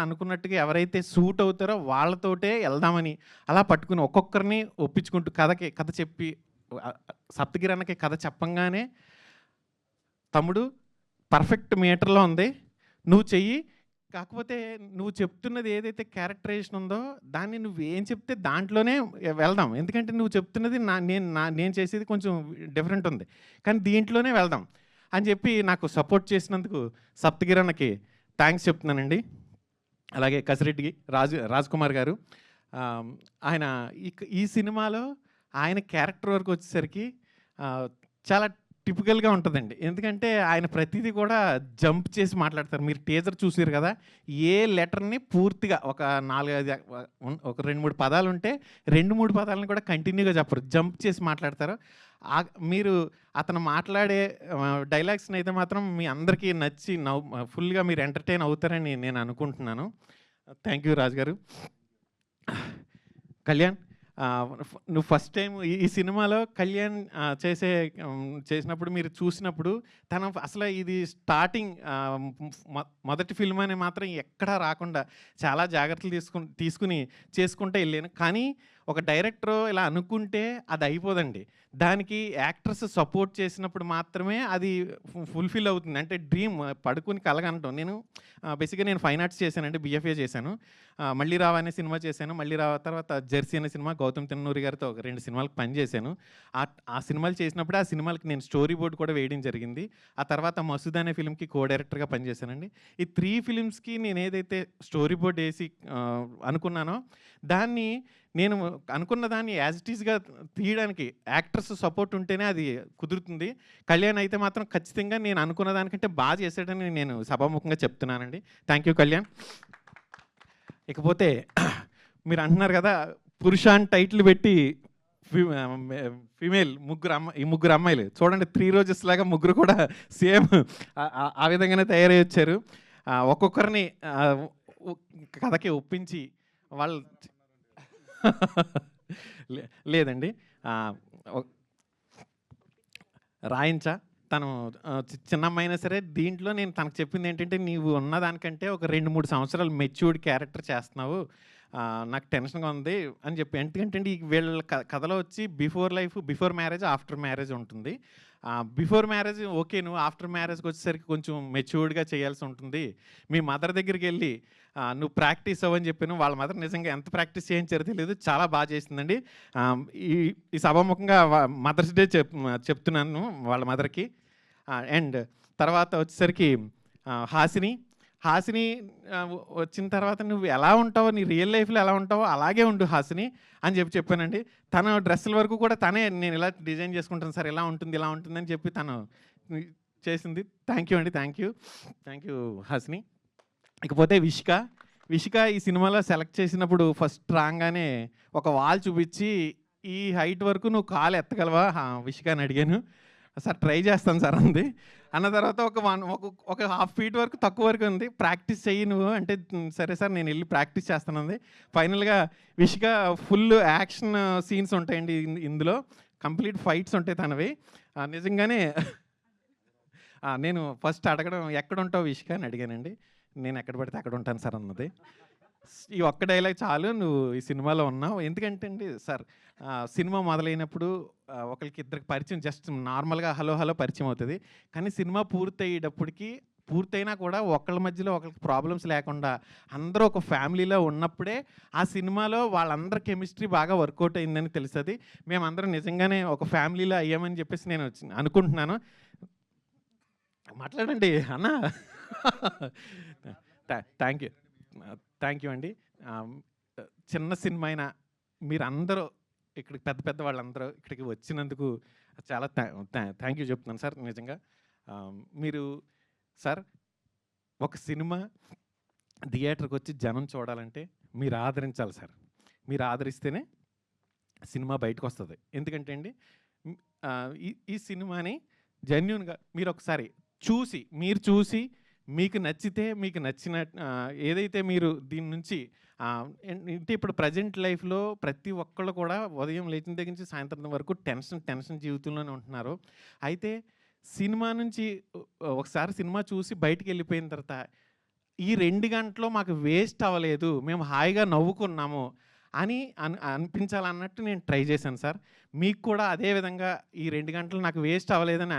అనుకున్నట్టుగా ఎవరైతే సూట్ అవుతారో వాళ్ళతోటే వెళ్దామని అలా పట్టుకుని ఒక్కొక్కరిని ఒప్పించుకుంటూ కథ చెప్పి, సప్తగిరన్నకి కథ చెప్పంగానే తమ్ముడు పర్ఫెక్ట్ మీటర్లో ఉంది, నువ్వు చెయ్యి, కాకపోతే నువ్వు చెప్తున్నది ఏదైతే క్యారెక్టరైజేషన్ ఉందో దాన్ని నువ్వు ఏం చెప్తే దాంట్లోనే వెళ్దాం, ఎందుకంటే నువ్వు చెప్తున్నది నేను చేసేది కొంచెం డిఫరెంట్ ఉంది, కానీ దీంట్లోనే వెళ్దాం అని చెప్పి నాకు సపోర్ట్ చేసినందుకు సప్తగిరన్నకి థ్యాంక్స్ చెప్తున్నానండి. అలాగే కసిరెడ్డి రాజ్ కుమార్ గారు, ఆయన ఈ సినిమాలో ఆయన క్యారెక్టర్ వరకు వచ్చేసరికి చాలా టిపికల్గా ఉంటుందండి. ఎందుకంటే ఆయన ప్రతిదీ కూడా జంప్ చేసి మాట్లాడతారు. మీరు టీజర్ చూసారు కదా, ఏ లెటర్ని పూర్తిగా ఒక 4, 5 ఒక 2, 3 పదాలు ఉంటే 2, 3 పదాలను కూడా కంటిన్యూగా చెప్పరు, జంప్ చేసి మాట్లాడతారు. మీరు అతను మాట్లాడే డైలాగ్స్ని అయితే మాత్రం మీ అందరికీ నచ్చి ఫుల్గా మీరు ఎంటర్టైన్ అవుతారని నేను అనుకుంటున్నాను. థ్యాంక్ యూ రాజు గారు. కళ్యాణ్, నువ్వు ఫస్ట్ టైం ఈ సినిమాలో కళ్యాణ్ చేసినప్పుడు మీరు చూసినప్పుడు తను అసలు ఇది స్టార్టింగ్ మొదటి ఫిల్మ్ అని మాత్రం ఎక్కడా రాకుండా చాలా జాగ్రత్తలు తీసుకుని చేసుకుంటే వెళ్ళాను. కానీ ఒక డైరెక్టర్ ఇలా అనుకుంటే అది అయిపోదండి. దానికి యాక్టర్స్ సపోర్ట్ చేసినప్పుడు మాత్రమే అది ఫుల్ఫిల్ అవుతుంది. అంటే డ్రీమ్ పడుకుని కలగంటాం. నేను బేసిక్గా నేను ఫైన్ ఆర్ట్స్ చేశానండి, బిఎఫ్ఏ చేశాను. మళ్ళీ రావా అనే సినిమా చేశాను. మళ్ళీ రావా తర్వాత జెర్సీ అనే సినిమా గౌతమ్ తిన్నూరి గారితో ఒక 2 సినిమాలకు పనిచేశాను. ఆ సినిమాలు చేసినప్పుడు ఆ సినిమాలకి నేను స్టోరీ బోర్డ్ కూడా వేయడం జరిగింది. ఆ తర్వాత మసూద్ అనే ఫిల్మ్కి కో డైరెక్టర్గా పనిచేశానండి. ఈ 3 ఫిలిమ్స్కి నేను ఏదైతే స్టోరీ బోర్డ్ వేసి అనుకున్నానో దాన్ని నేను అనుకున్న దాన్ని యాజ్ ఇట్ ఈస్గా తీయడానికి యాక్టర్స్ సపోర్ట్ ఉంటేనే అది కుదురుతుంది. కళ్యాణ్ అయితే మాత్రం ఖచ్చితంగా నేను అనుకున్న దానికంటే బాగా చేశాడని నేను సభాముఖంగా చెప్తున్నానండి. Thank you Kalyan. ఇకపోతే మీరు అంటున్నారు కదా, పురుష అని టైటిల్ పెట్టి ఫీమేల్ ఈ ముగ్గురు అమ్మాయిలు చూడండి, 3 రోజెస్ లాగా ముగ్గురు కూడా సేమ్ ఆ విధంగానే తయారై వచ్చారు. ఒక్కొక్కరిని కథకి ఒప్పించి వాళ్ళు లేదండి రాయించా. తను చిన్నమ్మైనా సరే దీంట్లో నేను తనకు చెప్పింది ఏంటంటే, నీవు ఉన్నదానికంటే ఒక 2-3 సంవత్సరాలు మెచ్యూర్డ్ క్యారెక్టర్ చేస్తున్నావు, నాకు టెన్షన్గా ఉంది అని చెప్పి. ఎందుకంటే వీళ్ళ కథలో వచ్చి బిఫోర్ మ్యారేజ్, ఆఫ్టర్ మ్యారేజ్ ఉంటుంది. బిఫోర్ మ్యారేజ్ ఓకే, నువ్వు ఆఫ్టర్ మ్యారేజ్కి వచ్చేసరికి కొంచెం మెచ్యూర్డ్గా చేయాల్సి ఉంటుంది. మీ మదర్ దగ్గరికి వెళ్ళి నువ్వు ప్రాక్టీస్ అవ్వని చెప్పాను. వాళ్ళ మదర్ నిజంగా ఎంత ప్రాక్టీస్ చేయించారో తెలియదు, చాలా బాగా చేసిందండి. ఈ సభాముఖంగా మదర్స్ డే చెప్తున్నాను వాళ్ళ మదర్కి. అండ్ తర్వాత వచ్చేసరికి హాసిని వచ్చిన తర్వాత నువ్వు ఎలా ఉంటావో, నీ రియల్ లైఫ్లో ఎలా ఉంటావో అలాగే ఉండు హాసిని అని చెప్పానండి. తన డ్రెస్సుల వరకు కూడా తనే, నేను ఇలా డిజైన్ చేసుకుంటాను సార్, ఇలా ఉంటుంది ఇలా ఉంటుంది అని చెప్పి తను చేసింది. థ్యాంక్ యూ అండి, థ్యాంక్ యూ హాసిని. ఇకపోతే విషిక ఈ సినిమాలో సెలెక్ట్ చేసినప్పుడు ఫస్ట్ రాగానే ఒక వాల్ చూపించి, ఈ హైట్ వరకు నువ్వు కాలు ఎత్తగలవా విషిక అని అడిగాను. సార్ ట్రై చేస్తాను సార్ అంది. అన్న తర్వాత ఒక 1/2 ఫీట్ వరకు తక్కువ వరకు ఉంది, ప్రాక్టీస్ చెయ్యి నువ్వు అంటే, సరే సార్ నేను వెళ్ళి ప్రాక్టీస్ చేస్తానంది. ఫైనల్గా విషిక ఫుల్ యాక్షన్ సీన్స్ ఉంటాయండి ఇందులో, కంప్లీట్ ఫైట్స్ ఉంటాయి తనవి. నిజంగానే నేను ఫస్ట్ అడగడం, ఎక్కడ ఉంటావు విషిక అని అడిగానండి. నేను ఎక్కడ పడితే అక్కడ ఉంటాను సార్ అన్నది. ఈ ఒక్క డైలాగ్ చాలు, నువ్వు ఈ సినిమాలో ఉన్నావు. ఎందుకంటే అండి సార్, సినిమా మొదలైనప్పుడు ఒకరికి ఇద్దరికి పరిచయం జస్ట్ నార్మల్గా హలో పరిచయం అవుతుంది. కానీ సినిమా పూర్తయినా కూడా ఒకళ్ళ మధ్యలో ఒకరికి ప్రాబ్లమ్స్ లేకుండా అందరూ ఒక ఫ్యామిలీలో ఉన్నప్పుడే ఆ సినిమాలో వాళ్ళందరి కెమిస్ట్రీ బాగా వర్కౌట్ అయిందని తెలుస్తుంది. మేమందరం నిజంగానే ఒక ఫ్యామిలీలో అయ్యామని చెప్పేసి నేను అనుకుంటున్నాను. మాట్లాడండి అన్న. థ్యాంక్ యూ అండి. చిన్న సినిమా అయినా మీరందరూ ఇక్కడికి పెద్ద వాళ్ళందరూ ఇక్కడికి వచ్చినందుకు చాలా థ్యాంక్ యూ చెప్తున్నాను సార్. నిజంగా మీరు సార్, ఒక సినిమా థియేటర్కి వచ్చి జనం చూడాలంటే మీరు ఆదరించాలి సార్. మీరు ఆదరిస్తేనే సినిమా బయటకు వస్తుంది. ఎందుకంటే అండి ఈ సినిమాని జెన్యూన్గా మీరు ఒకసారి చూసి మీకు నచ్చితే, మీకు నచ్చిన ఏదైతే మీరు దీని నుంచి అంటే ఇప్పుడు ప్రజెంట్ లైఫ్లో ప్రతి ఒక్కళ్ళు కూడా ఉదయం లేచిన దగ్గర నుంచి సాయంత్రం వరకు టెన్షన్ జీవితంలోనే ఉంటున్నారు. అయితే సినిమా నుంచి ఒకసారి సినిమా చూసి బయటికి వెళ్ళిపోయిన తర్వాత ఈ 2 గంటలు మాకు వేస్ట్ అవ్వలేదు, మేము హాయిగా నవ్వుకున్నాము అని అనిపించాలన్నట్టు నేను ట్రై చేశాను సార్. మీకు కూడా అదేవిధంగా ఈ 2 గంటలు నాకు వేస్ట్ అవ్వలేదని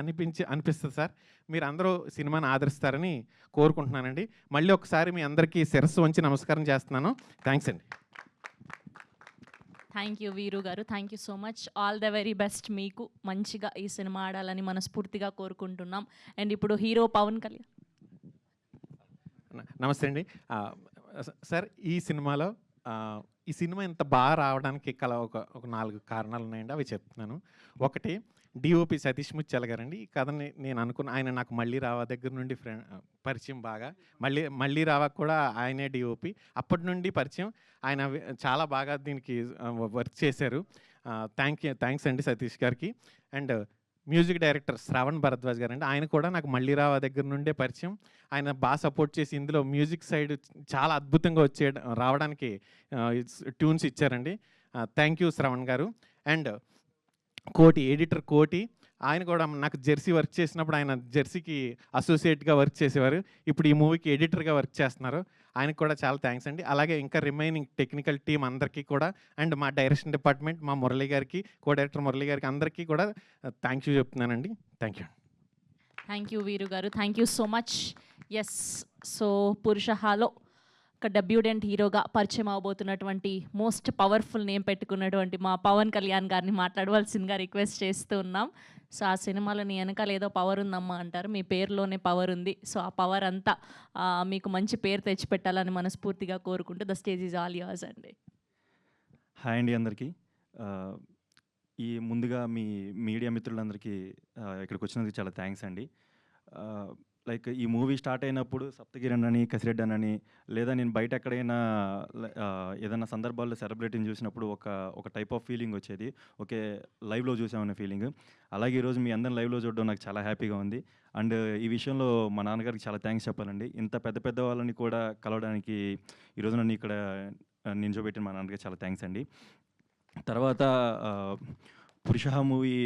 అనిపిస్తుంది సార్. మీరు అందరూ సినిమాని ఆదరిస్తారని కోరుకుంటున్నానండి. మళ్ళీ ఒకసారి మీ అందరికీ శిరస్సు వంచి నమస్కారం చేస్తున్నాను. థ్యాంక్స్ అండి. Thank you Veeru garu, thank you so much. All the very best. మీకు మంచిగా ఈ సినిమా ఆడాలని మనస్ఫూర్తిగా కోరుకుంటున్నాం. అండ్ ఇప్పుడు హీరో పవన్ కళ్యాణ్. నమస్తే అండి సార్. ఈ సినిమా ఇంత బాగా రావడానికి ఒక 4 కారణాలు ఉన్నాయండి, అవి చెప్తున్నాను. ఒకటి, డిఓపి సతీష్ ముత్యాల గారండి. ఈ కథని నేను అనుకున్న ఆయన నాకు మళ్ళీ రావా దగ్గర నుండి పరిచయం బాగా. మళ్ళీ రావా కూడా ఆయనే డిఓపి. అప్పటి నుండి పరిచయం. ఆయన చాలా బాగా దీనికి వర్క్ చేశారు. థ్యాంక్స్ అండి సతీష్ గారికి. And music director Shravan Bharadwaj గారండి. ఆయన కూడా నాకు మళ్ళీ రావా దగ్గర నుండే పరిచయం. ఆయన బాగా సపోర్ట్ చేసి ఇందులో మ్యూజిక్ సైడ్ చాలా అద్భుతంగా రావడానికి ట్యూన్స్ ఇచ్చారండి. థ్యాంక్ యూ శ్రవణ్ గారు. అండ్ ఎడిటర్ కోటి, ఆయన కూడా నాకు జెర్సీ వర్క్ చేసినప్పుడు ఆయన జెర్సీకి అసోసియేట్గా వర్క్ చేసేవారు. ఇప్పుడు ఈ మూవీకి ఎడిటర్గా వర్క్ చేస్తున్నారు. ఆయనకు కూడా చాలా థ్యాంక్స్ అండి. అలాగే ఇంకా రిమైనింగ్ టెక్నికల్ టీం అందరికీ కూడా, అండ్ మా డైరెక్షన్ డిపార్ట్మెంట్, మా మురళి గారికి, కో డైరెక్టర్ మురళి గారికి అందరికీ కూడా థ్యాంక్ యూ చెప్తున్నానండి. Thank you. Thank you Veeru garu, thank you so much. Yes, so పురుషహాలో ఒక డెబ్యూడెంట్ హీరోగా పరిచయం అవబోతున్నటువంటి మోస్ట్ పవర్ఫుల్ నేమ్ పెట్టుకున్నటువంటి మా పవన్ కళ్యాణ్ గారిని మాట్లాడవలసిందిగా రిక్వెస్ట్ చేస్తూ ఉన్నాం. సో ఆ సినిమాలో నీ వెనకాల ఏదో పవర్ ఉందమ్మా అంటారు, మీ పేరులోనే పవర్ ఉంది. సో ఆ పవర్ అంతా మీకు మంచి పేరు తెచ్చిపెట్టాలని మనస్ఫూర్తిగా కోరుకుంటూ the stage is all yours అండి. హాయ్ అండి అందరికీ. ఈ ముందుగా మీ మీడియా మిత్రులందరికీ ఇక్కడికి వచ్చినందుకు చాలా థ్యాంక్స్ అండి. లైక్ ఈ మూవీ స్టార్ట్ అయినప్పుడు సప్తగిరి అన్నని, కసిరెడ్డి అన్నని, లేదా నేను బయట ఎక్కడైనా ఏదైనా సందర్భాల్లో సెలబ్రిటీని చూసినప్పుడు ఒక టైప్ ఆఫ్ ఫీలింగ్ వచ్చేది. ఓకే, లైవ్లో చూసామనే ఫీలింగ్. అలాగే ఈరోజు మీ అందరిని లైవ్లో చూడడం నాకు చాలా హ్యాపీగా ఉంది. అండ్ ఈ విషయంలో మా నాన్నగారికి చాలా థ్యాంక్స్ చెప్పాలండి. ఇంత పెద్ద వాళ్ళని కూడా కలవడానికి ఈరోజు నన్ను ఇక్కడ నించోబెట్టిన మా నాన్నగారికి చాలా థ్యాంక్స్ అండి. తర్వాత పురుష మూవీ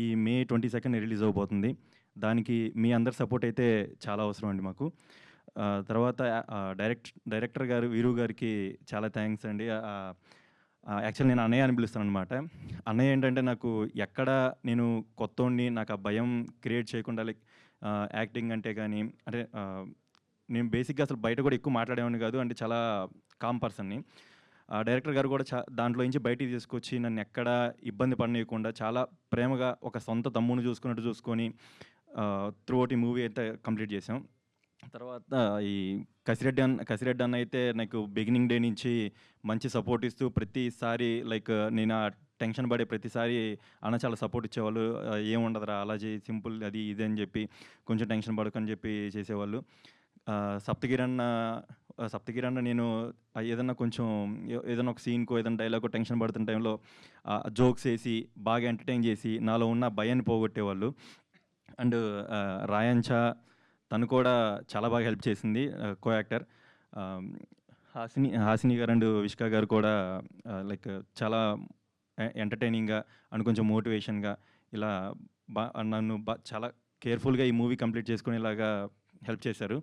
ఈ May 22 రిలీజ్ అవబోతుంది. దానికి మీ అందరి సపోర్ట్ అయితే చాలా అవసరం అండి మాకు. తర్వాత డైరెక్టర్ గారు వీరు గారికి చాలా థ్యాంక్స్ అండి. యాక్చువల్ నేను అన్నయ్య అని పిలుస్తాను అనమాట. అన్నయ్య ఏంటంటే నాకు ఎక్కడ నేను కొత్తోడిని, నాకు ఆ భయం క్రియేట్ చేయకుండా, లైక్ యాక్టింగ్ అంటే కానీ, అంటే నేను బేసిక్గా అసలు బయట కూడా ఎక్కువ మాట్లాడేవాడిని కాదు, అంటే చాలా కామ్ పర్సన్ని. డైరెక్టర్ గారు కూడా దాంట్లో నుంచి బయటికి తీసుకొచ్చి నన్ను ఎక్కడ ఇబ్బంది పడనీయకుండా చాలా ప్రేమగా ఒక సొంత తమ్ముని చూసుకున్నట్టు చూసుకొని త్రూఅవుట్ ఈ మూవీ అయితే కంప్లీట్ చేసాం. తర్వాత ఈ కసిరెడ్డి అన్న అయితే నాకు బిగినింగ్ డే నుంచి మంచి సపోర్ట్ ఇస్తూ ప్రతిసారి, లైక్ నేను ఆ టెన్షన్ పడే ప్రతిసారి అన్న చాలా సపోర్ట్ ఇచ్చేవాళ్ళు. ఏముండదురా అలా చేయి, సింపుల్ అది ఇది అని చెప్పి, కొంచెం టెన్షన్ పడకని చెప్పి చేసేవాళ్ళు. సప్తగిరి అన్న నేను ఏదైనా ఒక సీన్కో, ఏదైనా డైలాగో టెన్షన్ పడుతున్న టైంలో జోక్స్ వేసి బాగా ఎంటర్టైన్ చేసి నాలో ఉన్న భయాన్ని పోగొట్టేవాళ్ళు. అండ్ రాయంచా తను కూడా చాలా బాగా హెల్ప్ చేసింది, కో యాక్టర్. హాసిని గారు అండ్ విష్కా గారు కూడా లైక్ చాలా ఎంటర్టైనింగ్గా అండ్ కొంచెం మోటివేషన్గా ఇలా నన్ను చాలా కేర్ఫుల్గా ఈ మూవీ కంప్లీట్ చేసుకునేలాగా హెల్ప్ చేశారు.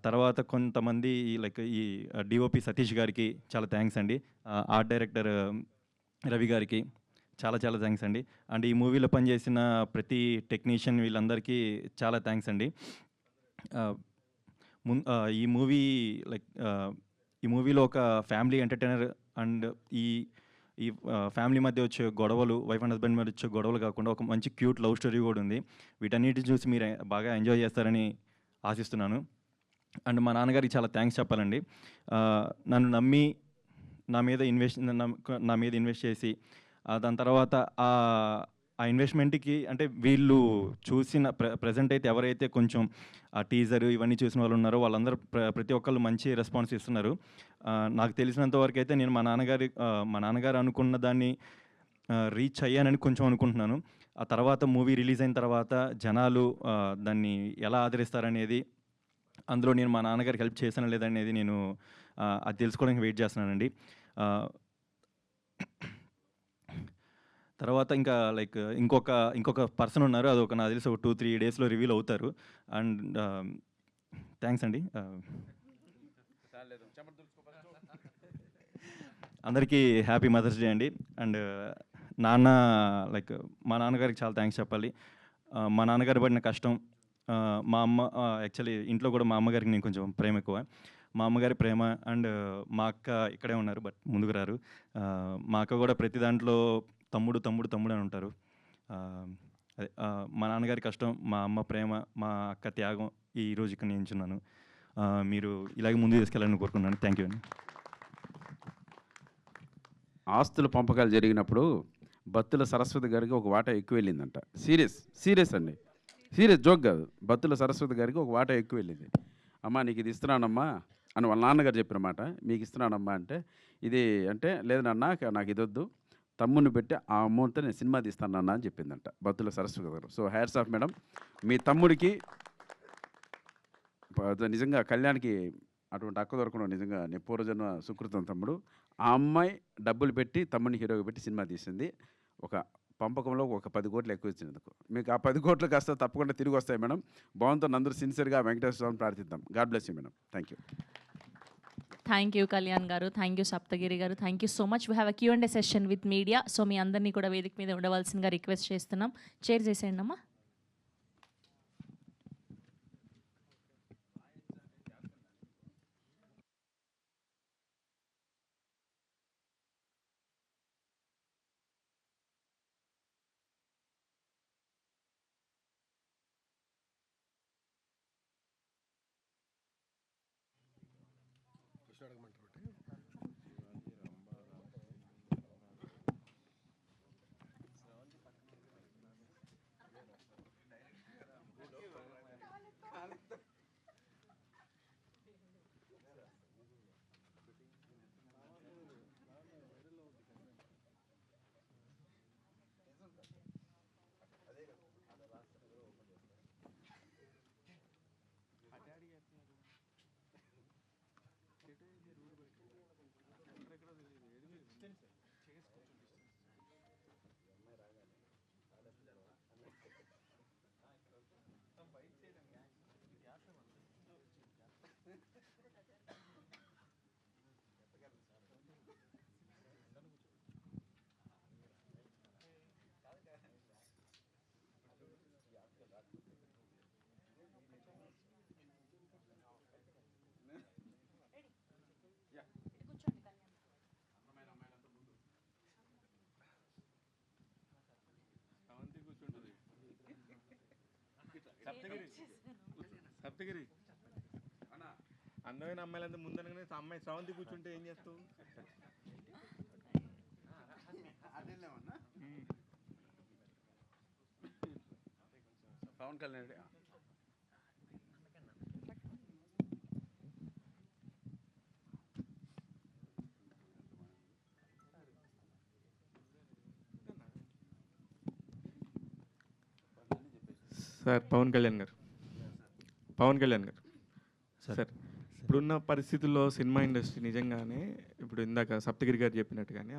తర్వాత కొంతమంది లైక్ ఈ డిఓపి సతీష్ గారికి చాలా థ్యాంక్స్ అండి. ఆర్ట్ డైరెక్టర్ రవి గారికి చాలా థ్యాంక్స్ అండి. అండ్ ఈ మూవీలో పనిచేసిన ప్రతి టెక్నీషియన్ వీళ్ళందరికీ చాలా థ్యాంక్స్ అండి. ఈ మూవీలో ఒక ఫ్యామిలీ ఎంటర్టైనర్ అండ్ ఈ ఫ్యామిలీ మధ్య వచ్చే గొడవలు, వైఫ్ అండ్ హస్బెండ్ మధ్య వచ్చే గొడవలు కాకుండా ఒక మంచి క్యూట్ లవ్ స్టోరీ కూడా ఉంది. వీటన్నిటిని చూసి మీరు బాగా ఎంజాయ్ చేస్తారని ఆశిస్తున్నాను. అండ్ మా నాన్నగారికి చాలా థ్యాంక్స్ చెప్పాలండి. నన్ను నమ్మి నా మీద ఇన్వెస్ట్ చేసి, దాని తర్వాత ఆ ఇన్వెస్ట్మెంట్కి, అంటే వీళ్ళు చూసిన ప్రజెంట్ అయితే ఎవరైతే కొంచెం ఆ టీజర్ ఇవన్నీ చూసిన వాళ్ళు ఉన్నారో వాళ్ళందరూ ప్రతి ఒక్కళ్ళు మంచి రెస్పాన్స్ ఇస్తున్నారు. నాకు తెలిసినంత వరకు అయితే నేను మా నాన్నగారు అనుకున్న దాన్ని రీచ్ అయ్యానని కొంచెం అనుకుంటున్నాను. ఆ తర్వాత మూవీ రిలీజ్ అయిన తర్వాత జనాలు దాన్ని ఎలా ఆదరిస్తారనేది, అందులో నేను మా నాన్నగారికి హెల్ప్ చేశానా లేదనేది నేను అది తెలుసుకోవడానికి వెయిట్ చేస్తున్నానండి. తర్వాత ఇంకా లైక్ ఇంకొక పర్సన్ ఉన్నారు, అది నాకు తెలిసి ఒక 2-3 డేస్లో రివీల్ అవుతారు. అండ్ థ్యాంక్స్ అండి. అందరికీ హ్యాపీ మదర్స్ డే అండి. అండ్ మా నాన్నగారికి చాలా థ్యాంక్స్ చెప్పాలి. మా నాన్నగారు పడిన కష్టం, మా అమ్మ యాక్చువల్లీ ఇంట్లో కూడా మా అమ్మగారికి నేను కొంచెం ప్రేమ ఎక్కువ. మా అమ్మగారి ప్రేమ అండ్ మా అక్క ఇక్కడే ఉన్నారు బట్ ముందుకు రారు. మా అక్క కూడా ప్రతి దాంట్లో తమ్ముడు అని ఉంటారు. అదే మా నాన్నగారి కష్టం, మా అమ్మ ప్రేమ, మా అక్క త్యాగం ఈ రోజు ఇక్కడ నించున్నాను. మీరు ఇలాగే ముందుకు తీసుకెళ్ళాలని కోరుకున్నాను. థ్యాంక్ యూ అండి. ఆస్తుల పంపకాలు జరిగినప్పుడు బత్తుల సరస్వతి గారికి ఒక వాటా ఎక్కువ వెళ్ళిందంట. సీరియస్ అండి, సీరియస్ జోక్ కాదు. బత్తుల సరస్వతి గారికి ఒక వాటా ఎక్కువ వెళ్ళింది. అమ్మా నీకు ఇది ఇస్తున్నానమ్మా అని వాళ్ళ నాన్నగారు చెప్పిన మాట. మీకు ఇస్తున్నానమ్మా అంటే ఇది అంటే లేదు నాన్న నాకు ఇది వద్దు, తమ్ముని పెట్టి ఆ అమౌంట్తో నేను సినిమా తీస్తాను అన్న అని చెప్పిందంట Battula Saraswati garu. So hats off madam. మీ తమ్ముడికి నిజంగా కళ్యాణ్కి అటువంటి హక్కు దొరకడం నిజంగా నీ పూర్వజన్మ సుకృతం తమ్ముడు. ఆ అమ్మాయి డబ్బులు పెట్టి తమ్ముడిని హీరోగా పెట్టి సినిమా తీసింది. ఒక పంపకంలో ఒక 10 కోట్లు ఎక్కువ ఇచ్చినందుకు మీకు ఆ 10 కోట్లు కాస్త తప్పకుండా తిరిగి వస్తాయి మేడం. బాగుంటుంది, అందరూ సిన్సియర్గా వెంకటేశ్వర స్వామిని ప్రార్థిద్దాం. God bless you madam. Thank you. Thank you Kalyan garu, thank you Saptagiri garu, thank you so much. We have a Q&A session with media. సో మీ అందరినీ కూడా వేదిక మీద ఉండవలసిందిగా రిక్వెస్ట్ చేస్తున్నాం. షేర్ చేసేయండి అమ్మా. సప్తగిరి అందమైన అమ్మాయిలంతా ముందనగానే అమ్మాయి శ్రవంతి కూర్చుంటే ఏం చేస్తావు? పవన్ కళ్యాణ్ సార్ పవన్ కళ్యాణ్ గారు సార్ ఇప్పుడున్న పరిస్థితుల్లో సినిమా ఇండస్ట్రీ నిజంగానే ఇప్పుడు ఇందాక సప్తగిరి గారు చెప్పినట్టుగానే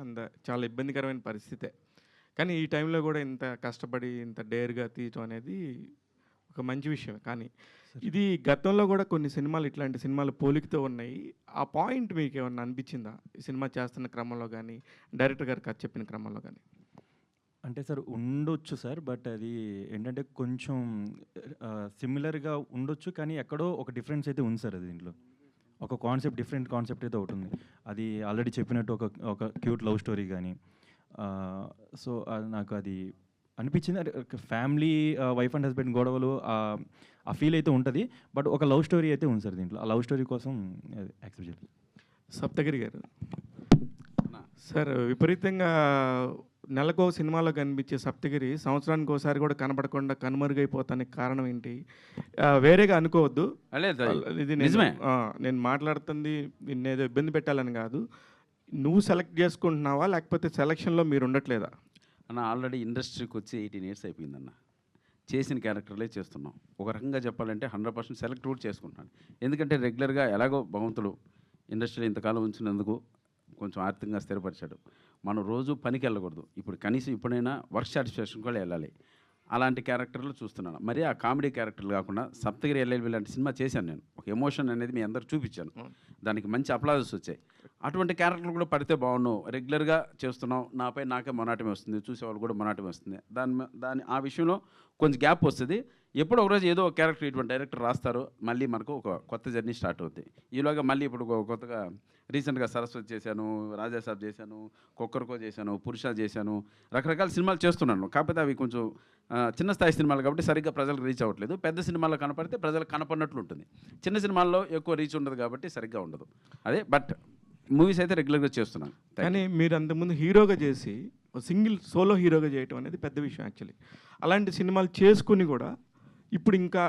చాలా ఇబ్బందికరమైన పరిస్థితే. కానీ ఈ టైంలో కూడా ఇంత కష్టపడి ఇంత డేర్గా తీయటం అనేది ఒక మంచి విషయం. కానీ ఇది గతంలో కూడా కొన్ని సినిమాలు ఇట్లాంటి సినిమాలు పోలికతో ఉన్నాయి. ఆ పాయింట్ మీకు ఏమన్నా అనిపించిందా ఈ సినిమా చేస్తున్న క్రమంలో కానీ డైరెక్టర్ గారు కథ చెప్పిన క్రమంలో కానీ? అంటే సార్ ఉండొచ్చు సార్, బట్ అది ఏంటంటే కొంచెం సిమిలర్గా ఉండొచ్చు, కానీ ఎక్కడో ఒక డిఫరెన్స్ అయితే ఉంది సార్. అది దీంట్లో ఒక కాన్సెప్ట్, డిఫరెంట్ కాన్సెప్ట్ అయితే ఒకటి ఉంది. అది ఆల్రెడీ చెప్పినట్టు ఒక క్యూట్ లవ్ స్టోరీ కానీ. సో నాకు అది అనిపించింది. ఫ్యామిలీ వైఫ్ అండ్ హస్బెండ్ గొడవలు ఆ ఫీల్ అయితే ఉంటుంది, బట్ ఒక లవ్ స్టోరీ అయితే ఉంది సార్ దీంట్లో. ఆ లవ్ స్టోరీ కోసం యాక్సెప్ట్ చేయాలి. సప్తగిరి గారు సార్, విపరీతంగా నెలకో సినిమాలో కనిపించే సప్తగిరి సంవత్సరానికి ఒకసారి కూడా కనపడకుండా కనుమరుగైపోతానికి కారణం ఏంటి? వేరేగా అనుకోవద్దు, ఇది నేను మాట్లాడుతుంది నిన్నేదో ఇబ్బంది పెట్టాలని కాదు. నువ్వు సెలెక్ట్ చేసుకుంటున్నావా లేకపోతే సెలక్షన్లో మీరు ఉండట్లేదా? అన్న ఆల్రెడీ ఇండస్ట్రీకి వచ్చి 18 years అయిపోయిందన్న. చేసిన క్యారెక్టర్లే చేస్తున్నాం. ఒక రకంగా చెప్పాలంటే 100% సెలెక్ట్ కూడా చేసుకుంటున్నాను. ఎందుకంటే రెగ్యులర్గా ఎలాగో భగవంతుడు ఇండస్ట్రీలో ఇంతకాలం ఉంచినందుకు కొంచెం ఆర్థికంగా స్థిరపరిచాడు. మనం రోజు పనికి వెళ్ళకూడదు. ఇప్పుడు కనీసం ఇప్పుడైనా వర్క్ సాటిస్ఫాక్షన్ కూడా వెళ్ళాలి. అలాంటి క్యారెక్టర్లు చూస్తున్నాను. మరి ఆ కామెడీ క్యారెక్టర్లు కాకుండా సప్తగిరి ఎల్ఎల్బి లాంటి సినిమా చేశాను నేను. ఒక ఎమోషన్ అనేది మీ అందరు చూపించాను, దానికి మంచి అప్లాజెస్ వచ్చాయి. అటువంటి క్యారెక్టర్లు కూడా పడితే బాగుండు. రెగ్యులర్గా చేస్తున్నాం, నాకే మొనాటమే వస్తుంది, చూసేవాళ్ళు కూడా మొనాటమే వస్తుంది. ఆ విషయంలో కొంచెం గ్యాప్ వస్తుంది. ఎప్పుడో ఒకరోజు ఏదో ఒక క్యారెక్టర్ ఇటువంటి డైరెక్టర్ రాస్తారు, మళ్ళీ మనకు ఒక కొత్త జర్నీ స్టార్ట్ అవుతుంది. ఈలోగా మళ్ళీ ఇప్పుడు కొత్తగా రీసెంట్గా సరస్వతి చేశాను, రాజాసాబ్ చేశాను, కొక్కర్కో చేశాను, పురుష చేశాను, రకరకాల సినిమాలు చేస్తున్నాను. కాకపోతే అవి కొంచెం చిన్న స్థాయి సినిమాలు కాబట్టి సరిగ్గా ప్రజలకు రీచ్ అవ్వట్లేదు. పెద్ద సినిమాల్లో కనపడితే ప్రజలకు కనపడినట్లు ఉంటుంది. చిన్న సినిమాల్లో ఎక్కువ రీచ్ ఉండదు కాబట్టి సరిగ్గా ఉండదు. అదే బట్ మూవీస్ అయితే రెగ్యులర్గా చేస్తున్నాను. కానీ మీరు అంతకుముందు హీరోగా చేసి సింగిల్ సోలో హీరోగా చేయటం అనేది పెద్ద విషయం యాక్చువల్లీ. అలాంటి సినిమాలు చేసుకుని కూడా ఇప్పుడు ఇంకా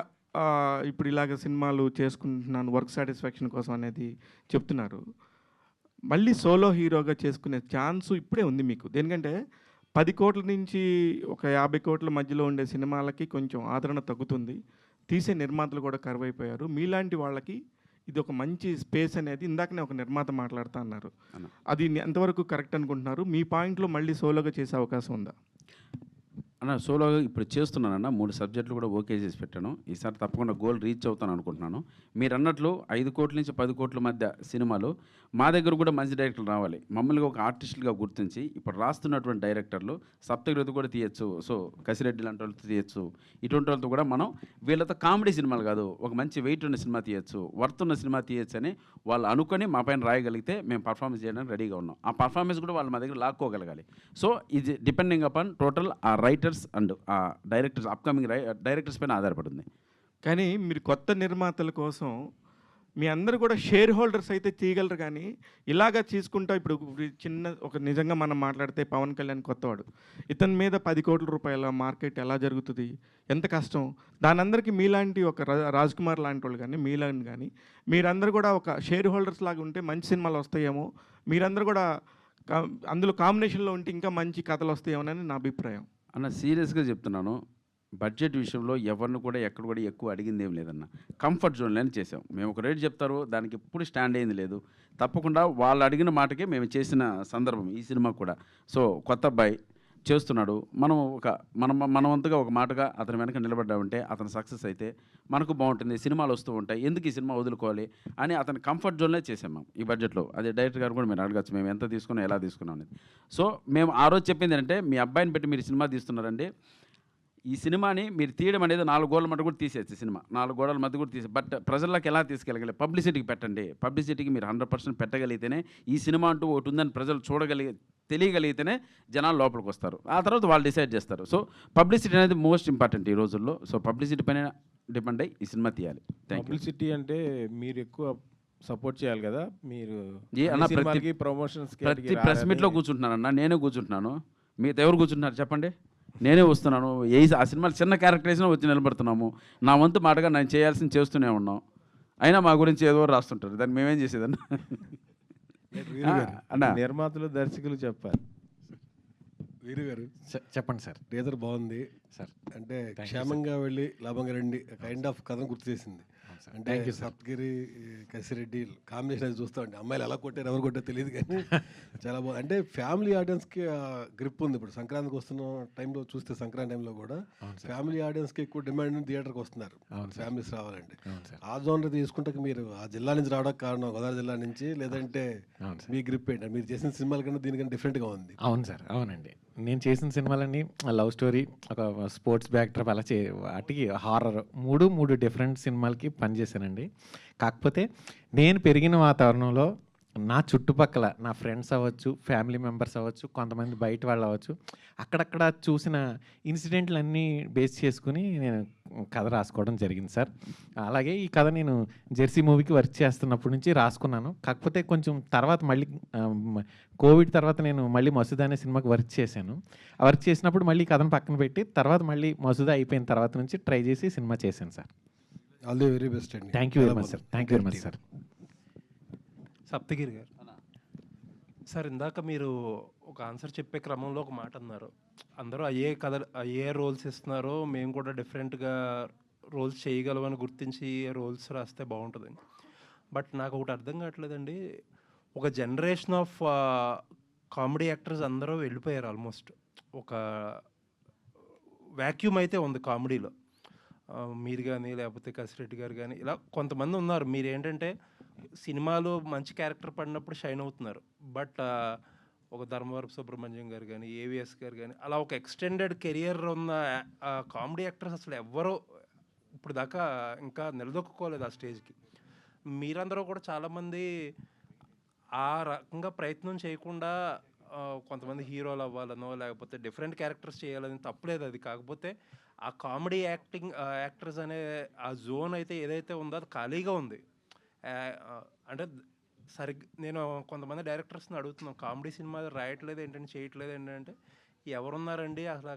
ఇప్పుడు ఇలాగ సినిమాలు చేసుకుంటున్నాను వర్క్ సాటిస్ఫాక్షన్ కోసం అనేది చెప్తున్నారు. మళ్ళీ సోలో హీరోగా చేసుకునే ఛాన్సు ఇప్పుడే ఉంది మీకు. దేనికంటే 10 కోట్ల నుంచి ఒక 50 కోట్ల మధ్యలో ఉండే సినిమాలకి కొంచెం ఆదరణ తగ్గుతుంది. తీసే నిర్మాతలు కూడా కరువైపోయారు. మీలాంటి వాళ్ళకి ఇది ఒక మంచి స్పేస్ అనేది ఇందాకనే ఒక నిర్మాత మాట్లాడుతా అన్నారు. అది ఎంతవరకు కరెక్ట్ అనుకుంటున్నారు? మీ పాయింట్లో మళ్ళీ సోలోగా చేసే అవకాశం ఉందా? అన్న సోలోగా ఇప్పుడు చేస్తున్నానన్న 3 సబ్జెక్టులు కూడా ఓకే చేసి పెట్టాను. ఈసారి తప్పకుండా గోల్ రీచ్ అవుతాను అనుకుంటున్నాను. మీరు అన్నట్లు 5 కోట్ల నుంచి 10 కోట్ల మధ్య సినిమాలు మా దగ్గర కూడా మంచి డైరెక్టర్లు రావాలి. మమ్మల్ని ఒక ఆర్టిస్టులుగా గుర్తించి ఇప్పుడు రాస్తున్నటువంటి డైరెక్టర్లు సప్తగిరితో కూడా తీయచ్చు, సో కసిరెడ్డి లాంటి వాళ్ళతో తీయచ్చు. ఇటువంటి వాళ్ళతో కూడా మనం వీళ్ళతో కామెడీ సినిమాలు కాదు, ఒక మంచి వెయిట్ ఉన్న సినిమా తీయచ్చు, వర్త్ ఉన్న సినిమా తీయచ్చు అని వాళ్ళు అనుకొని మా పైన రాయగలిగితే మేము పర్ఫార్మెన్స్ చేయడానికి రెడీగా ఉన్నాం. ఆ పర్ఫార్మెన్స్ కూడా వాళ్ళు మా దగ్గర లాక్కోగలగాలి. సో ఇది డిపెండింగ్ అపాన్ టోటల్ ఆ రైటర్స్ అండ్ ఆ డైరెక్టర్స్ అప్కమింగ్ డైరెక్టర్స్ పైన ఆధారపడింది. కానీ మీరు కొత్త నిర్మాతల కోసం మీ అందరూ కూడా షేర్ హోల్డర్స్ అయితే తీయగలరు. కానీ ఇలాగా తీసుకుంటా ఇప్పుడు చిన్న ఒక నిజంగా మనం మాట్లాడితే పవన్ కళ్యాణ్ కొత్తవాడు, ఇతని మీద 10 కోట్ల రూపాయల మార్కెట్ ఎలా జరుగుతుంది, ఎంత కష్టం. దాని అందరికీ మీలాంటి ఒక రాజ్ కుమార్ లాంటి వాళ్ళు కానీ మీలాంటి కానీ మీరందరూ కూడా ఒక షేర్ హోల్డర్స్ లాగా ఉంటే మంచి సినిమాలు వస్తాయేమో, మీరందరూ కూడా అందులో కాంబినేషన్లో ఉంటే ఇంకా మంచి కథలు వస్తాయేమోనని నా అభిప్రాయం. అన్న సీరియస్గా చెప్తున్నాను, బడ్జెట్ విషయంలో ఎవరిని కూడా ఎక్కడ కూడా ఎక్కువ అడిగింది ఏం లేదన్న. కంఫర్ట్ జోన్లోనే చేసాం. మేము ఒక రేట్ చెప్తారు, దానికి ఎప్పుడు స్టాండ్ అయింది లేదు. తప్పకుండా వాళ్ళు అడిగిన మాటకే మేము చేసిన సందర్భం ఈ సినిమా కూడా. సో కొత్త అబ్బాయి చేస్తున్నాడు, మనం వంతుగా ఒక మాటగా అతని వెనక నిలబడ్డామంటే అతను సక్సెస్ అయితే మనకు బాగుంటుంది, సినిమాలు వస్తూ ఉంటాయి, ఎందుకు ఈ సినిమా వదులుకోవాలి అని అతని కంఫర్ట్ జోన్లో చేసాం మేము ఈ బడ్జెట్లో. అదే డైరెక్టర్ గారు కూడా మీరు అడగచ్చు మేము ఎంత తీసుకున్నాం ఎలా తీసుకున్నాం అనేది. సో మేము ఆ రోజు చెప్పింది ఏంటంటే, మీ అబ్బాయిని పెట్టి మీరు సినిమా తీస్తున్నారండి, ఈ సినిమాని మీరు తీయడం అనేది 4 గోడల మధ్య కూడా తీసేయచ్చు. సినిమా 4 గోడల మధ్య కూడా తీసే, బట్ ప్రజల్లోకి ఎలా తీసుకెళ్ళగలి, పబ్లిసిటీకి పెట్టండి. పబ్లిసిటీకి మీరు 100% పెట్టగలిగితేనే ఈ సినిమా అంటూ ఒకటి ఉందని ప్రజలు తెలియగలిగితేనే జనాలు లోపలికి వస్తారు. ఆ తర్వాత వాళ్ళు డిసైడ్ చేస్తారు. సో పబ్లిసిటీ అనేది మోస్ట్ ఇంపార్టెంట్ ఈ రోజుల్లో. సో పబ్లిసిటీ పైన డిపెండ్ అయ్యి ఈ సినిమా తీయాలి. పబ్లిసిటీ అంటే మీరు ఎక్కువ సపోర్ట్ చేయాలి కదా. మీరు ప్రతి ప్రమోషన్స్ ప్రెస్ మీట్లో కూర్చుంటున్నానన్నా, నేనే కూర్చుంటున్నాను, మిగతా ఎవరు కూర్చుంటున్నారు చెప్పండి? నేనే వస్తున్నాను. ఆ సినిమాలు చిన్న క్యారెక్టర్ వేసినా వచ్చి నిలబడుతున్నాము. నా వంతు మాటగా నేను చేయాల్సింది చేస్తూనే ఉన్నాం. అయినా మా గురించి ఏదో రాస్తుంటారు, దాన్ని మేమేం చేసేదన్నా. అన్న నిర్మాతలు దర్శకులు చెప్పాలి. వీరు గారు చెప్పండి సార్. టీజర్ బాగుంది సార్, అంటే క్షేమంగా వెళ్ళి లాభంగా రండి కైండ్ ఆఫ్ కథను గుర్తు చేసింది. అంటే సప్తగిరి కసిరెడ్డి కాంబినేషన్ అది చూస్తూ ఉంటే అమ్మాయిలు ఎలా కొట్టారు ఎవరు కొట్టారో తెలియదు కానీ చాలా బాగుంది. అంటే ఫ్యామిలీ ఆడియన్స్కి గ్రిప్ ఉంది. ఇప్పుడు సంక్రాంతికి వస్తున్న టైంలో చూస్తే సంక్రాంతి టైంలో కూడా ఫ్యామిలీ ఆడియన్స్కి ఎక్కువ డిమాండ్ థియేటర్కి వస్తున్నారు ఫ్యామిలీస్ రావాలంటే. ఆ జోనర్ తీసుకుంటే మీరు ఆ జిల్లా నుంచి రావడానికి కారణం గోదావరి జిల్లా నుంచి, లేదంటే మీ గ్రిప్ ఏంటి? మీరు చేసిన సినిమాల కన్నా దీనికన్నా డిఫరెంట్గా ఉంది. అవును సార్, అవునండి. నేను చేసిన సినిమాలన్నీ లవ్ స్టోరీ, ఒక స్పోర్ట్స్ బ్యాక్డ్రాప్, అలా వాటికి హారర్, మూడు డిఫరెంట్ సినిమాలకి పనిచేశానండి. కాకపోతే నేను పెరిగిన వాతావరణంలో నా చుట్టుపక్కల నా ఫ్రెండ్స్ అవ్వచ్చు, ఫ్యామిలీ మెంబర్స్ అవ్వచ్చు, కొంతమంది బయట వాళ్ళు అవ్వచ్చు, అక్కడక్కడ చూసిన ఇన్సిడెంట్లన్నీ బేస్ చేసుకుని నేను కథ రాసుకోవడం జరిగింది సార్. అలాగే ఈ కథ నేను జెర్సీ మూవీకి వర్క్ చేస్తున్నప్పటి నుంచి రాసుకున్నాను. కాకపోతే కొంచెం తర్వాత మళ్ళీ కోవిడ్ తర్వాత నేను మళ్ళీ మసూదా అనే సినిమాకి వర్క్ చేశాను. ఆ వర్క్ చేసినప్పుడు మళ్ళీ కథను పక్కన పెట్టి తర్వాత మళ్ళీ మసూదా అయిపోయిన తర్వాత నుంచి ట్రై చేసి సినిమా చేశాను sir. All the very best అండి. Thank you very much sir. Thank you very much sir. Saptagiri garu sir, ఇందాక మీరు ఒక ఆన్సర్ చెప్పే క్రమంలో ఒక మాట అన్నారు, అందరూ అయ్యే రోల్స్ ఇస్తున్నారో మేము కూడా డిఫరెంట్గా రోల్స్ చేయగలమని గుర్తించి రోల్స్ రాస్తే బాగుంటుందని. బట్ నాకు ఒకటి అర్థం కావట్లేదండి, ఒక జనరేషన్ ఆఫ్ కామెడీ యాక్టర్స్ అందరూ వెళ్ళిపోయారు. ఆల్మోస్ట్ ఒక వ్యాక్యూమ్ అయితే ఉంది కామెడీలో. మీరు కానీ లేకపోతే కసిరెడ్డి గారు కానీ ఇలా కొంతమంది ఉన్నారు. మీరు ఏంటంటే సినిమాలో మంచి క్యారెక్టర్ పడినప్పుడు షైన్ అవుతున్నారు. బట్ ఒక ధర్మవరపు సుబ్రహ్మణ్యం గారు కానీ, ఏవిఎస్ గారు కానీ, అలా ఒక ఎక్స్టెండెడ్ కెరియర్ ఉన్న కామెడీ యాక్టర్స్ అసలు ఎవ్వరూ ఇప్పుడు దాకా ఇంకా నిలదొక్కుకోలేదు ఆ స్టేజ్కి. మీరందరూ కూడా చాలామంది ఆ రకంగా ప్రయత్నం చేయకుండా కొంతమంది హీరోలు అవ్వాలనో లేకపోతే డిఫరెంట్ క్యారెక్టర్స్ చేయాలని తప్పలేదు అది. కాకపోతే ఆ కామెడీ యాక్టర్స్ అనే ఆ జోన్ అయితే ఏదైతే ఉందో అది ఖాళీగా ఉంది. అంటే నేను కొంతమంది డైరెక్టర్స్ని అడుగుతున్నాం, కామెడీ సినిమా రాయట్లేదు ఏంటంటే, చేయట్లేదు ఏంటంటే, ఎవరున్నారండి అసలు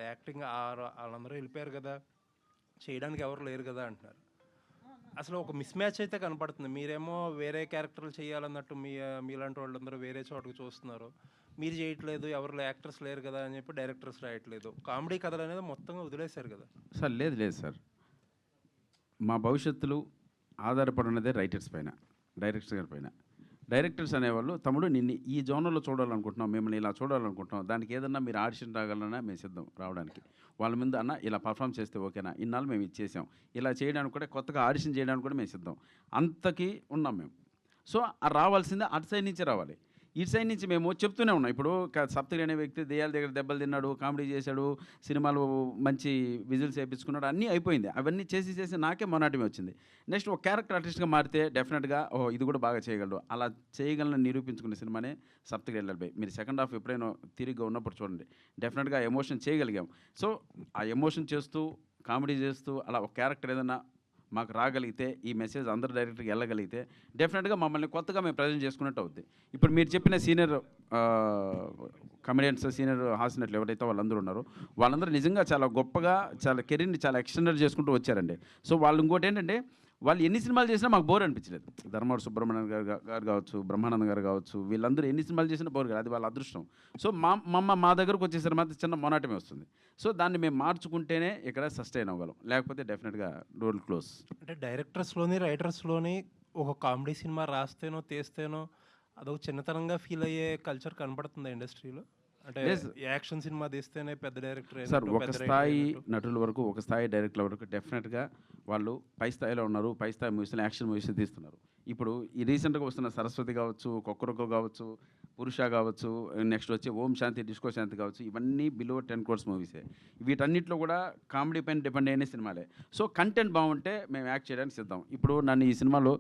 యాక్టింగ్ వాళ్ళందరూ వెళ్ళిపోయారు కదా, చేయడానికి ఎవరు లేరు కదా అంటున్నారు. అసలు ఒక మిస్ మ్యాచ్ అయితే కనపడుతుంది. మీరేమో వేరే క్యారెక్టర్లు చేయాలన్నట్టు మీలాంటి వాళ్ళందరూ వేరే చోటకు చూస్తున్నారు. మీరు చేయట్లేదు, ఎవరు యాక్టర్స్ లేరు కదా అని చెప్పి డైరెక్టర్స్ రాయట్లేదు. కామెడీ కథలు అనేది మొత్తంగా వదిలేశారు కదా సార్. లేదు సార్, మా భవిష్యత్తులో ఆధారపడినదే రైటర్స్ పైన, డైరెక్టర్స్ గారి పైన. డైరెక్టర్స్ అనేవాళ్ళు, తమ్ముడు నిన్ను ఈ జోనర్లో చూడాలనుకుంటున్నాం, మిమ్మల్ని ఇలా చూడాలనుకుంటున్నాం, దానికి ఏదన్నా మీరు ఆడిషన్ రాగలన్నా మేము సిద్ధం రావడానికి. వాళ్ళ మీద అన్న ఇలా పర్ఫామ్ చేస్తే ఓకేనా, ఇన్నాళ్ళు మేము ఇచ్చేసాం, ఇలా చేయడానికి కూడా కొత్తగా ఆడిషన్ చేయడానికి కూడా మేము సిద్ధం, అంతకి ఉన్నాం మేము. సో రావాల్సిందే అటు సైడ్ నుంచి రావాలి. ఇటు సైడ్ నుంచి మేము చెప్తూనే ఉన్నాం. ఇప్పుడు సప్తగిరి అనే వ్యక్తి దెయ్యాల దగ్గర దెబ్బలు తిన్నాడు, కామెడీ చేశాడు, సినిమాలు మంచి విజువల్స్ వేయించుకున్నాడు, అన్నీ అయిపోయింది. అవన్నీ చేసి నాకే మొనాటమే వచ్చింది. నెక్స్ట్ ఒక క్యారెక్టర్ ఆర్టిస్ట్గా మారితే డెఫినెట్గా ఇది కూడా బాగా చేయగలడు, అలా చేయగలని నిరూపించుకునే సినిమానే సప్తగిరి ఎల్ఎల్బై. మీరు సెకండ్ హాఫ్ ఎప్పుడైనా తిరిగిగా ఉన్నప్పుడు చూడండి, డెఫినెట్గా ఎమోషన్ చేయగలిగాం. సో ఆ ఎమోషన్ చేస్తూ కామెడీ చేస్తూ అలా ఒక క్యారెక్టర్ ఏదైనా మాకు రాగలిగితే, ఈ మెసేజ్ అందరు డైరెక్టర్కి వెళ్ళగలిగితే డెఫినెట్గా మమ్మల్ని కొత్తగా మేము ప్రజెంట్ చేసుకున్నట్టు అవుద్ది. ఇప్పుడు మీరు చెప్పిన సీనియర్ కమెడియన్స్, సీనియర్ హాస్యనటులు ఎవరైతే వాళ్ళందరూ ఉన్నారో, వాళ్ళందరూ నిజంగా చాలా గొప్పగా చాలా కెరీర్ని చాలా ఎక్స్టెండెడ్ చేసుకుంటూ వచ్చారండి. సో వాళ్ళు ఇంకోటి ఏంటంటే, వాళ్ళు ఎన్ని సినిమాలు చేసినా మాకు బోర్ అనిపించలేదు. ధర్మవరం సుబ్రహ్మణ్యం గారు కావచ్చు, బ్రహ్మానందం గారు కావచ్చు, వీళ్ళందరూ ఎన్ని సినిమాలు చేసినా బోర్ కాదు, అది వాళ్ళ అదృష్టం. సో మా దగ్గరకు వచ్చేసరికి మాత్రం చిన్న మొనాటమే వస్తుంది. సో దాన్ని మేము మార్చుకుంటేనే ఇక్కడ సస్టైన్ అవ్వగలం, లేకపోతే డెఫినెట్గా డోర్ క్లోజ్. అంటే డైరెక్టర్స్లోని రైటర్స్లోని ఒక కామెడీ సినిమా రాస్తేనో తీస్తేనో అదొక చిన్నతనంగా ఫీల్ అయ్యే కల్చర్ కనపడుతుంది ఇండస్ట్రీలో. అంటే యాక్షన్ సినిమా తీస్తేనే పెద్ద డైరెక్టర్ సార్. ఒక స్థాయి నటుల వరకు, ఒక స్థాయి డైరెక్టర్ల వరకు డెఫినెట్గా వాళ్ళు పై స్థాయిలో ఉన్నారు, పై స్థాయి మూవీస్లో యాక్షన్ మూవీస్ తీస్తున్నారు. ఇప్పుడు ఈ రీసెంట్గా వస్తున్న సరస్వతి కావచ్చు, కొక్కరొక్క కావచ్చు, పురుష కావచ్చు, నెక్స్ట్ వచ్చి ఓం శాంతి డిస్కో శాంతి కావచ్చు, ఇవన్నీ బిలో 10 crores మూవీసే. వీటన్నిటిలో కూడా కామెడీ పైన డిపెండ్ అయిన సినిమాలే. సో కంటెంట్ బాగుంటే మేము యాక్ట్ చేయడానికి సిద్ధం. ఇప్పుడు నన్ను ఈ సినిమాలో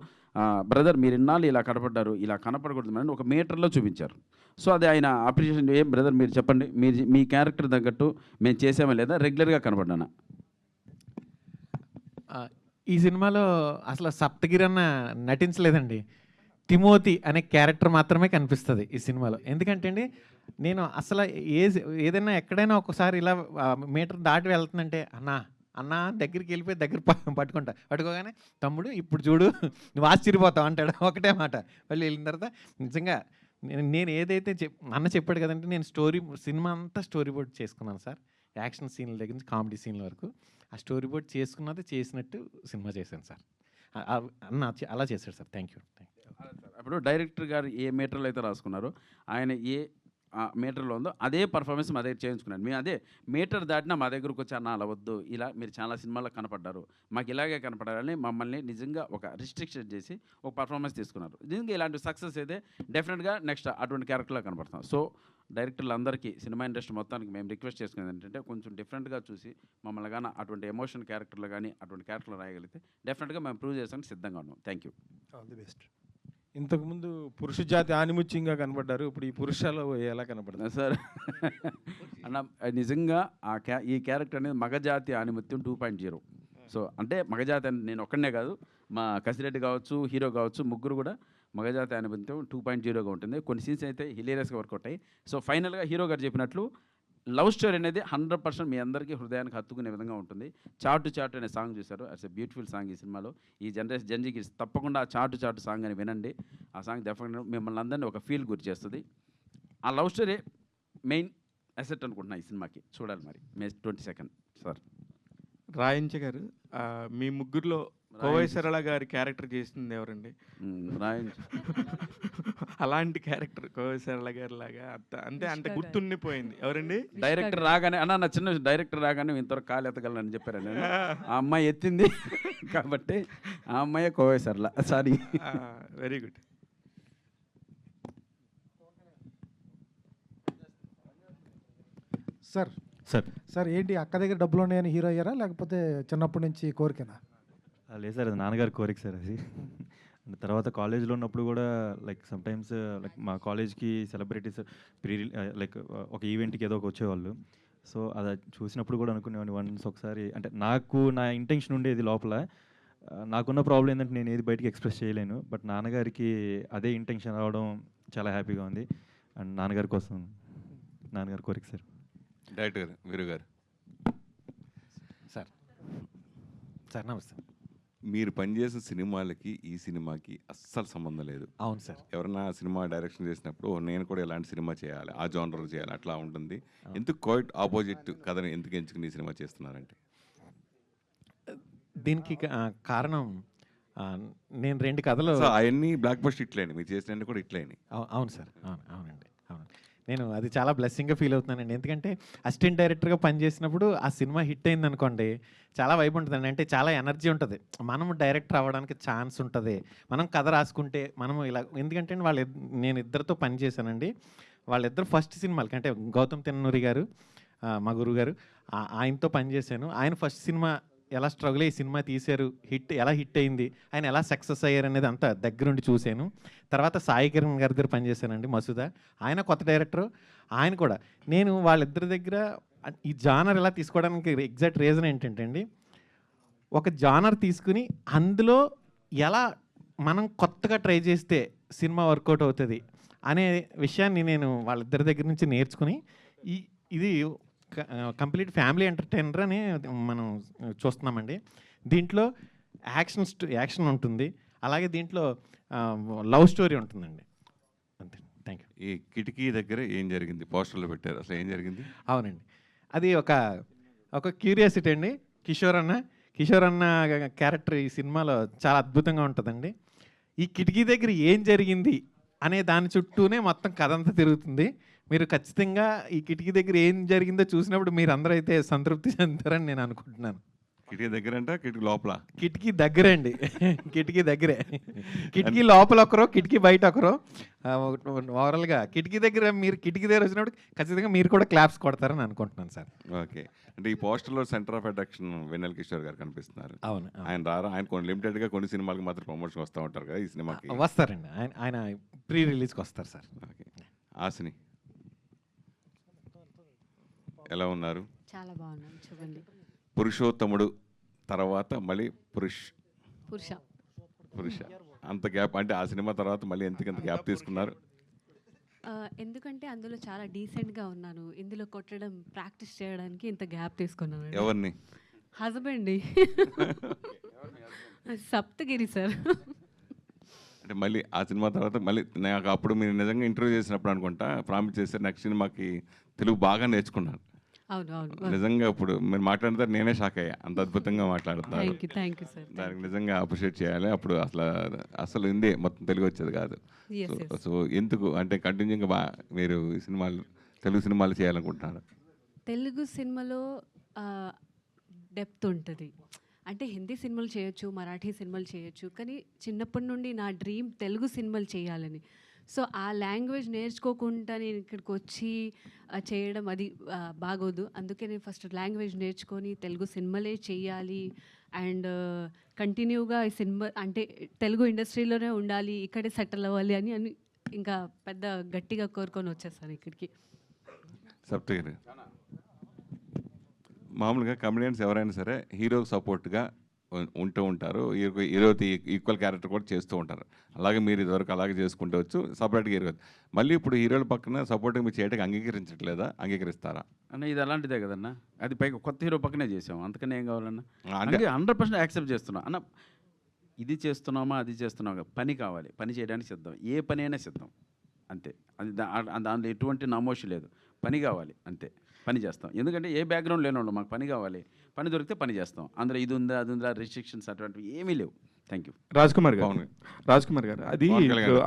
బ్రదర్ మీరు ఇన్నాళ్ళు ఇలా కనపడ్డారు, ఇలా కనపడకూడదు అని ఒక మీటర్లో చూపించారు. సో అది ఆయన అప్రిషియేషన్. ఏం బ్రదర్ మీరు చెప్పండి, మీ క్యారెక్టర్ తగ్గట్టు మేము చేసామా లేదా, రెగ్యులర్గా కనపడ్డానా? ఈ సినిమాలో అసలు సప్తగిరి అన్న నటించలేదండి. తిమోతి అనే క్యారెక్టర్ మాత్రమే కనిపిస్తుంది ఈ సినిమాలో. ఎందుకంటే అండి, నేను అసలు ఏదైనా ఎక్కడైనా ఒకసారి ఇలా మీటర్ దాటి వెళ్తుందంటే అన్నా దగ్గరికి వెళ్ళిపోయి దగ్గర పట్టుకోగానే తమ్ముడు ఇప్పుడు చూడు నువ్వు ఆశ్చర్యపోతావు అంటాడు, ఒకటే మాట. మళ్ళీ వెళ్ళిన తర్వాత నిజంగా నేను ఏదైతే అన్న చెప్పాడు కదంటే, నేను సినిమా అంతా స్టోరీ బోర్డ్ చేసుకున్నాను సార్. యాక్షన్ సీన్ల దగ్గర నుంచి కామెడీ సీన్ల వరకు ఆ స్టోరీ బోర్డ్ చేసుకున్నది చేసినట్టు సినిమా చేశాను సార్. అన్న అలా చేశాడు సార్. Thank you. అప్పుడు డైరెక్టర్ గారు ఏ మీటర్లో అయితే రాసుకున్నారో, ఆయన ఏ మీటర్లో ఉందో అదే పర్ఫార్మెన్స్ మా దగ్గర చేయించుకున్నాను. మేము అదే మీటర్ దాటినా మా దగ్గరకు వచ్చి అన్న అలా వద్దు, ఇలా మీరు చాలా సినిమాల్లో కనపడ్డారు, మాకు ఇలాగే కనపడాలని మమ్మల్ని నిజంగా ఒక రిస్ట్రిక్షన్ చేసి ఒక పర్ఫార్మెన్స్ తీసుకున్నారు. నిజంగా ఇలాంటి సక్సెస్ అయితే డెఫినెట్గా నెక్స్ట్ అటువంటి క్యారెక్టర్లో కనపడతాం. సో డైరెక్టర్లు అందరికీ, సినిమా ఇండస్ట్రీ మొత్తానికి మేము రిక్వెస్ట్ చేసుకునేది ఏంటంటే, కొంచెం డిఫరెంట్గా చూసి మమ్మల్ని కానీ అటువంటి ఎమోషన్ క్యారెక్టర్లు కానీ అటువంటి క్యారెక్టర్లు రాయగలిగితే డెఫినెట్గా మేము ప్రూవ్ చేసానికి సిద్ధంగా ఉన్నాం. Thank you. All the best. ఇంతకుముందు పురుష జాతి ఆనిముత్యంగా కనపడ్డారు, ఇప్పుడు ఈ పురుషాలు ఎలా కనపడుతుంది సార్? అన్న నిజంగా ఈ క్యారెక్టర్ అనేది మగజాతి ఆనిముత్యం 2.0. సో అంటే మగజాతి అని నేను ఒక్కడనే కాదు, మా కసిరెడ్డి కావచ్చు, హీరో కావచ్చు, ముగ్గురు కూడా మగజాతి ఆనిముత్యం 2.0గా ఉంటుంది. కొన్ని సీన్స్ అయితే హిలేరియస్గా వర్కౌట్ అయ్యి. సో ఫైనల్గా హీరో గారు చెప్పినట్లు లవ్ స్టోరీ అనేది 100% మీ అందరికీ హృదయానికి హత్తుకునే విధంగా ఉంటుంది. చాటు చాటు అనే సాంగ్ చూశారు, అట్స్ ఎ బ్యూటిఫుల్ సాంగ్. ఈ సినిమాలో ఈ జనజీకి తప్పకుండా ఆ చాటు చాటు సాంగ్ అని వినండి. ఆ సాంగ్ డెఫినెట్గా మిమ్మల్ని అందరినీ ఒక ఫీల్ గురి చేస్తుంది. ఆ లవ్ స్టోరీ మెయిన్ అసెట్ అనుకుంటున్నా ఈ సినిమాకి. చూడాలి మరి May 22 సార్. రాయించ గారు, మీ ముగ్గురులో కోవై సరళ గారి క్యారెక్టర్ చేసింది ఎవరండి? అలాంటి క్యారెక్టర్ కోవై సరళ గారి లాగా అంత గుర్తుండిపోయింది ఎవరండి? డైరెక్టర్ రాగానే నా చిన్న డైరెక్టర్ రాగానే ఇంతవరకు కాలు ఎత్తగలను చెప్పారండి. ఆ అమ్మాయి ఎత్తింది కాబట్టి ఆ అమ్మాయి కోవై సరళ. సారీ. Very good. సార్ ఏంటి అక్క దగ్గర డబ్బులు ఉన్నాయని హీరో అయ్యారా, లేకపోతే చిన్నప్పటి నుంచి కోరికేనా? లేదు సార్, అది నాన్నగారి కోరిక సార్ అది. తర్వాత కాలేజ్లో ఉన్నప్పుడు కూడా లైక్ సమ్టైమ్స్ లైక్ మా కాలేజ్కి సెలబ్రిటీస్ లైక్ ఒక ఈవెంట్కి ఏదో ఒక వచ్చేవాళ్ళు. సో అది చూసినప్పుడు కూడా అనుకునేవాడిని వన్స్ ఒకసారి, అంటే నాకు నా ఇంటెన్షన్ ఉండేది లోపల నాకున్న ప్రాబ్లం ఏంటంటే నేను ఏది బయటికి ఎక్స్ప్రెస్ చేయలేను. బట్ నాన్నగారికి అదే ఇంటెన్షన్ రావడం చాలా హ్యాపీగా ఉంది. అండ్ నాన్నగారి కోసం నాన్నగారి కోరిక సార్. డైరెక్టర్ గారు, వీరు గారు సార్. సార్ నమస్తే. మీరు పనిచేసిన సినిమాలకి ఈ సినిమాకి అస్సలు సంబంధం లేదు. అవును సార్. ఎవరైనా సినిమా డైరెక్షన్ చేసినప్పుడు నేను కూడా ఇలాంటి సినిమా చేయాలి, ఆ జానర్ చేయాలి అట్లా ఉంటుంది. ఎందుకు క్వైట్ ఆపోజిట్ కథని ఎందుకు ఎంచుకుని ఈ సినిమా చేస్తున్నారంటే? దీనికి కారణం నేను 2 కథలు అవన్నీ బ్లాక్ బస్టర్ ఇట్లేని మీరు చేసినవి కూడా ఇట్లేని. అవును సార్. అవునండి. నేను అది చాలా బ్లెస్సింగ్గా ఫీల్ అవుతున్నానండి. ఎందుకంటే అసిస్టెంట్ డైరెక్టర్గా పనిచేసినప్పుడు ఆ సినిమా హిట్ అయింది అనుకోండి, చాలా వైబ్ ఉంటుందండి. అంటే చాలా ఎనర్జీ ఉంటుంది. మనం డైరెక్టర్ అవ్వడానికి ఛాన్స్ ఉంటుంది. మనం కథ రాసుకుంటే మనం ఇలా, ఎందుకంటే నేను ఇద్దరితో పని చేశానండి. వాళ్ళిద్దరు ఫస్ట్ సినిమాలకి, అంటే గౌతమ్ తిన్నూరి గారు మా గురువు గారు, ఆయనతో పనిచేశాను. ఆయన ఫస్ట్ సినిమా ఎలా స్ట్రగుల్ అయ్యి సినిమా తీశారు, ఎలా హిట్ అయింది, ఆయన ఎలా సక్సెస్ అయ్యారు అనేది అంతా దగ్గరుండి చూశాను. తర్వాత సాయి కిరణ్ గారి దగ్గర పనిచేశానండి, మసూదా. ఆయన కొత్త డైరెక్టర్. ఆయన కూడా నేను వాళ్ళిద్దరి దగ్గర ఈ జానర్ ఎలా తీసుకోవడానికి ఎగ్జాక్ట్ రీజన్ ఏంటంటే అండి, ఒక జానర్ తీసుకుని అందులో ఎలా మనం కొత్తగా ట్రై చేస్తే సినిమా వర్కౌట్ అవుతుంది అనే విషయాన్ని నేను వాళ్ళిద్దరి దగ్గర నుంచి నేర్చుకుని ఇది కంప్లీట్ ఫ్యామిలీ ఎంటర్టైనర్ అని మనం చూస్తున్నామండి. దీంట్లో యాక్షన్ ఉంటుంది, అలాగే దీంట్లో లవ్ స్టోరీ ఉంటుందండి. అంతే. Thank you. ఈ కిటికీ దగ్గర ఏం జరిగింది? పోస్టర్లో పెట్టారు, అసలు ఏం జరిగింది? అవునండి, అది ఒక క్యూరియాసిటీ అండి. కిషోర్ అన్న క్యారెక్టర్ ఈ సినిమాలో చాలా అద్భుతంగా ఉంటుందండి. ఈ కిటికీ దగ్గర ఏం జరిగింది అనే దాని చుట్టూనే మొత్తం కథ అంతా తిరుగుతుంది. మీరు ఖచ్చితంగా ఈ కిటికీ దగ్గర ఏం జరిగిందో చూసినప్పుడు మీరు అందరూ అయితే సంతృప్తి చెందుతారని నేను అనుకుంటున్నాను. కిటికీ దగ్గర అంటే కిటికీ లోపల? కిటికీ దగ్గరే అండి. కిటికీ దగ్గరే. కిటికీ లోపల ఒకరో, కిటికీ బయట ఒకరో. ఓవరాల్గా కిటికీ దగ్గర వచ్చినప్పుడు ఖచ్చితంగా మీరు కూడా క్లాప్స్ కొడతారని అనుకుంటున్నాను సార్. ఓకే. అంటే ఈ పోస్టర్లో సెంటర్ ఆఫ్ అట్రాక్షన్ వెన్నెల కిషోర్ గారు కనిపిస్తున్నారు. అవును. ఆయన రారా? ఆయన కొన్ని లిమిటెడ్గా కొన్ని సినిమాలకు మాత్రం ప్రమోషన్ వస్తూ ఉంటారు కదా, ఈ సినిమాకి వస్తారండి. ఆయన ప్రీ రిలీజ్కి వస్తారు సార్. ఓకే. ఆశని ఎలా ఉన్నారు? చాలా బాగున్నాను. చూడండి, పురుషోత్తముడు తర్వాత మళ్ళీ పురుష అంత గ్యాప్, అంటే ఆ సినిమా తర్వాత మళ్ళీ ఎందుకంత గ్యాప్ తీసుకున్నారు? ఎందుకంటే అందులో చాలా డీసెంట్గా ఉన్నాను. ఇందులో కొట్టడం ప్రాక్టీస్ చేయడానికి ఇంత గ్యాప్ తీసుకున్నాను. ఎవరిని? Husband Saptagiri sir. అంటే మళ్ళీ ఆ సినిమా తర్వాత మళ్ళీ నాకు అప్పుడు మీరు నిజంగా ఇంటర్వ్యూ చేసినప్పుడు అనుకుంటా ప్రామిస్ చేశారు, నెక్స్ట్ సినిమాకి తెలుగు బాగా నేర్చుకున్నాను. అవును. నిజంగా ఇప్పుడు మీరు మాట్లాడితే నేనే షాక్ అయ్యా, అంత అద్భుతంగా మాట్లాడుతున్నారు. Thank you sir. దానికి నిజంగా అప్రిషియేట్ చేయాలి. అప్పుడు అసలు ఇందే మొత్తం తెలుగు వచ్చేది కాదు. సో ఎందుకు అంటే కంటిన్యూగా మీరు ఈ తెలుగు సినిమాలు చేయాలనుకుంటున్నారు? తెలుగు సినిమాలో డెప్త్ ఉంటుంది. అంటే హిందీ సినిమాలు చేయొచ్చు, మరాఠీ సినిమాలు చేయొచ్చు, కానీ చిన్నప్పటి నుండి నా డ్రీమ్ తెలుగు సినిమాలు చేయాలని. సో ఆ లాంగ్వేజ్ నేర్చుకోకుండా నేను ఇక్కడికి వచ్చి చేయడం అది బాగోదు. అందుకే నేను ఫస్ట్ లాంగ్వేజ్ నేర్చుకొని తెలుగు సినిమాలే చేయాలి అండ్ కంటిన్యూగా ఈ సినిమా అంటే తెలుగు ఇండస్ట్రీలోనే ఉండాలి, ఇక్కడే సెటిల్ అవ్వాలి అని ఇంకా పెద్ద గట్టిగా కోరుకొని వచ్చేస్తాను ఇక్కడికి. సప్తగిరి, మామూలుగా కమెడియన్స్ ఎవరైనా సరే హీరోకి సపోర్ట్గా ఉంటూ ఉంటారు, హీరోకి ఈక్వల్ క్యారెక్టర్ కూడా చేస్తూ ఉంటారు. అలాగే మీరు ఇదివరకు అలాగే చేసుకుంటూ వచ్చు, సపరేట్గా హీరో. మళ్ళీ ఇప్పుడు హీరోల పక్కన సపోర్ట్గా మీరు చేయడానికి అంగీకరించట్లేదా? అంగీకరిస్తారా అన్న? ఇది అలాంటిదే కదన్నా, అది పైగా కొత్త హీరో పక్కనే చేసాం, అందుకనే ఏం కావాలన్నా? అంటే 100% యాక్సెప్ట్ చేస్తున్నాం అన్న. ఇది చేస్తున్నామా అది చేస్తున్నామా, పని కావాలి, పని చేయడానికి సిద్ధం, ఏ పని అయినా సిద్ధం, అంతే. అది దాంట్లో ఎటువంటి నమోషి లేదు, పని కావాలి అంతే, పని చేస్తాం. ఎందుకంటే ఏ బ్యాక్గ్రౌండ్ లేనివాళ్ళు మాకు పని కావాలి, పని దొరికితే పని చేస్తాం. అందులో ఇది ఉందా అది ఉందా రిస్ట్రిక్షన్స్ అటువంటివి ఏమీ లేవు. Thank you. రాజ్ కుమార్ గారు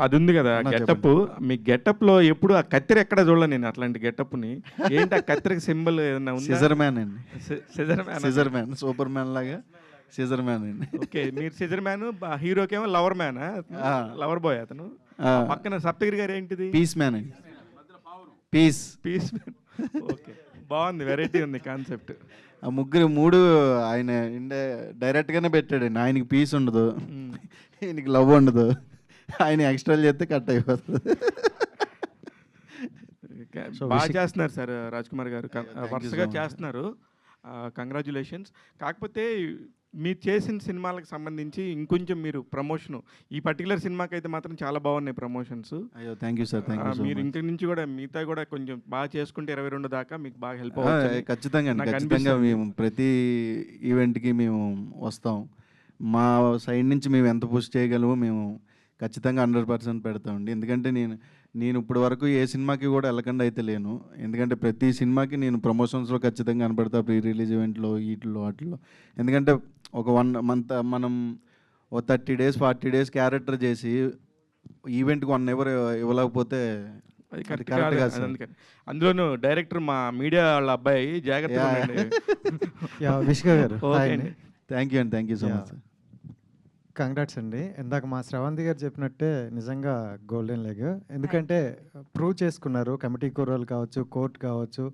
అది ఉంది కదా గెటప్, మీ గెటప్లో ఎప్పుడు ఆ కత్తెర ఎక్కడ చూడలే నేను అట్లాంటి గెటప్ని. ఏంటి ఆ కత్తెరకి సింబల్ ఏదన్నా ఉంది? సిజర్ మ్యాన్ అండి. సిజర్ మ్యాన్, సూపర్ మ్యాన్ లాగా సిజర్ మ్యాన్ అండి. ఓకే, మీరు సిజర్ మ్యాన్, హీరోకేమో లవర్ మ్యాన్, లవర్ బాయ్ అతను. పక్కన సప్తగిరి గారు ఏంటిది? పీస్ మ్యాన్ అండి. Peace man. ఓకే, బాగుంది, వెరైటీ ఉంది కాన్సెప్ట్. ఆ మూడు ఆయన డైరెక్ట్గానే పెట్టాడండి. ఆయనకి పీస్ ఉండదు, ఈయనకి లవ్ ఉండదు, ఆయన ఎక్స్ట్రా చేస్తే కట్ అయిపోతుంది. బాగా చేస్తున్నారు సార్ రాజ్ కుమార్ గారు, వరుసగా చేస్తున్నారు. కంగ్రాచులేషన్స్. కాకపోతే మీరు చేసిన సినిమాలకు సంబంధించి ఇంకొంచెం మీరు ప్రమోషను ఈ పర్టికులర్ సినిమాకి అయితే మాత్రం చాలా బాగున్నాయి ప్రమోషన్స్. అయ్యో thank you sir, thank you. మీరు ఇంక నుంచి కూడా మిగతా కూడా కొంచెం బాగా చేసుకుంటే 22 దాకా మీకు బాగా హెల్ప్ అవుతుంది. ఖచ్చితంగా ఖచ్చితంగా మేము ప్రతి ఈవెంట్కి మేము వస్తాం. మా సైడ్ నుంచి మేము ఎంత పుష్ చేయగలమో మేము ఖచ్చితంగా 100% పెడతామండి. ఎందుకంటే నేను ఇప్పటి వరకు ఏ సినిమాకి కూడా వెళ్ళకుండా అయితే లేను. ఎందుకంటే ప్రతి సినిమాకి నేను ప్రమోషన్స్లో ఖచ్చితంగా కనపడతా, ప్రీ రిలీజ్ ఈవెంట్లో వీటిలో వాటిలో. ఎందుకంటే ఒక 1 month మనం ఓ 30 days 40 days క్యారెక్టర్ చేసి ఈవెంట్కి 1 hour ఇవ్వలేకపోతే అది కరెక్ట్ కాదు సార్. అందులోనూ డైరెక్టర్ మా మీడియా వాళ్ళ అబ్బాయి, జాగ్రత్తగా ఉండండి. విష్క గారు థ్యాంక్ యూ అండి, thank you so much sir. Congrats అండి. ఇందాక మా శ్రవంతి గారు చెప్పినట్టే నిజంగా గోల్డెన్ లెగ్. ఎందుకంటే ప్రూవ్ చేసుకున్నారు, కమిటీ కూరలు కావచ్చు, కోర్ట్ కావచ్చు,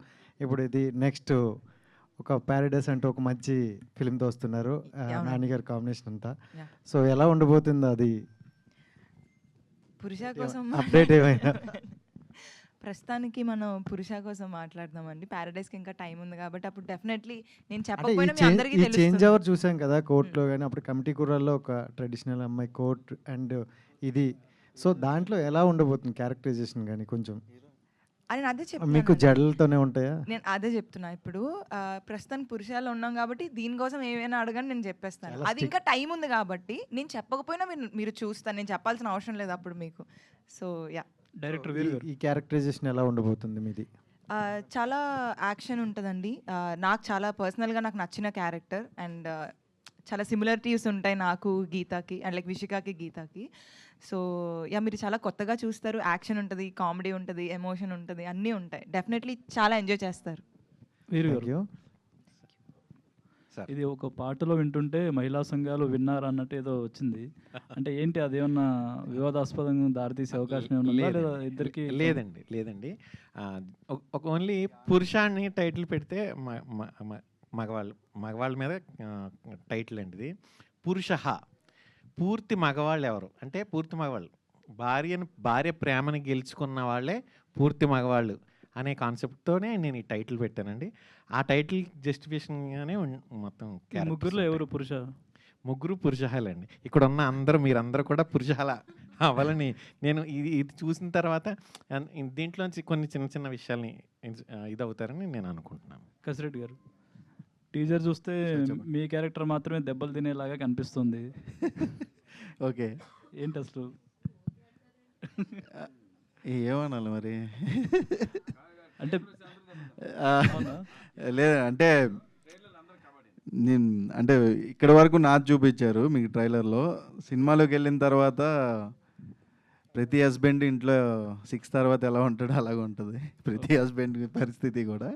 ఇప్పుడు ఇది నెక్స్ట్ ఒక ప్యారడైస్ అంటూ ఒక మంచి ఫిల్మ్తో వస్తున్నారు, నాని గారి కాంబినేషన్ అంతా. సో ఎలా ఉండబోతుందో అది పురుష కోసం అప్డేట్ ఏమైనా? ప్రస్తుతానికి మనం పురుష కోసం మాట్లాడదామండి. ప్యారడైస్కి ఇంకా టైం ఉంది కాబట్టి అప్పుడు డెఫినెట్లీ నేను చెప్పకపోయినా మీ అందరికీ ఈ చేంజ్ ఓవర్ చూసాం కదా కోర్టులో, కానీ అప్పుడు కమిటీ కూరల్లో ఒక ట్రెడిషనల్ అమ్మాయి కోర్ట్ అండ్ ఇది, సో దాంట్లో ఎలా ఉండబోతుంది క్యారెక్టరైజేషన్ కానీ కొంచెం? అని అదే చెప్తాను, మీకు జడలతోనే ఉంటాయా? నేను అదే చెప్తున్నా. ఇప్పుడు ప్రస్తుతానికి పురుషాలు ఉన్నాం కాబట్టి దీనికోసం ఏమైనా అడగని నేను చెప్పేస్తాను. అది ఇంకా టైం ఉంది కాబట్టి నేను చెప్పకపోయినా మీరు చూస్తాను, నేను చెప్పాల్సిన అవసరం లేదు అప్పుడు మీకు. సో యా, డైరెక్టర్ ఈ క్యారెక్టరైజేషన్ ఎలా ఉండబోతుంది మీది? చాలా యాక్షన్ ఉంటుందండి. నాకు చాలా పర్సనల్గా నాకు నచ్చిన క్యారెక్టర్ అండ్ చాలా సిమిలారిటీస్ ఉంటాయి నాకు గీతాకి అండ్ లైక్ విషికాకి గీతాకి. సో యా, మీరు చాలా కొత్తగా చూస్తారు. యాక్షన్ ఉంటుంది, కామెడీ ఉంటుంది, ఎమోషన్ ఉంటుంది, అన్నీ ఉంటాయి. డెఫినెట్లీ చాలా ఎంజాయ్ చేస్తారు. ఇది ఒక పాటలో వింటుంటే మహిళా సంఘాలు విన్నారు అన్నట్టు ఏదో వచ్చింది. అంటే ఏంటి అదేమన్నా వివాదాస్పదంగా దారితీసే అవకాశం ఏమన్నా లేదా ఇద్దరికి? లేదండి. ఒక ఓన్లీ పురుషాన్ని టైటిల్ పెడితే మగవాళ్ళ మీద టైటిల్ అండి ఇది. పురుషః పూర్తి మగవాళ్ళు ఎవరు అంటే పూర్తి మగవాళ్ళు, భార్య ప్రేమని గెలుచుకున్న వాళ్ళే పూర్తి మగవాళ్ళు అనే కాన్సెప్ట్తోనే నేను ఈ టైటిల్ పెట్టానండి. ఆ టైటిల్ జస్టిఫికేషన్గానే మొత్తం. ముగ్గురులో ఎవరు పురుష? ముగ్గురు పురుషాలండి. ఇక్కడ ఉన్న మీరందరూ కూడా పురుషాల అవ్వాలని నేను ఇది చూసిన తర్వాత దీంట్లోంచి కొన్ని చిన్న చిన్న విషయాల్ని ఇది అవుతారని నేను అనుకుంటున్నాను. కసిరెడ్డి గారు, టీజర్ చూస్తే మీ క్యారెక్టర్ మాత్రమే దెబ్బలు తినేలాగా కనిపిస్తుంది. ఓకే, ఏంటి అసలు ఏమనాలి మరి? అంటే లేదు అంటే నేను అంటే ఇక్కడ వరకు నాది చూపించారు మీకు ట్రైలర్లో. సినిమాలోకి వెళ్ళిన తర్వాత ప్రతి హస్బెండ్ ఇంట్లో 6 తర్వాత ఎలా ఉంటాడో అలాగ ఉంటుంది ప్రతి హస్బెండ్ పరిస్థితి కూడా.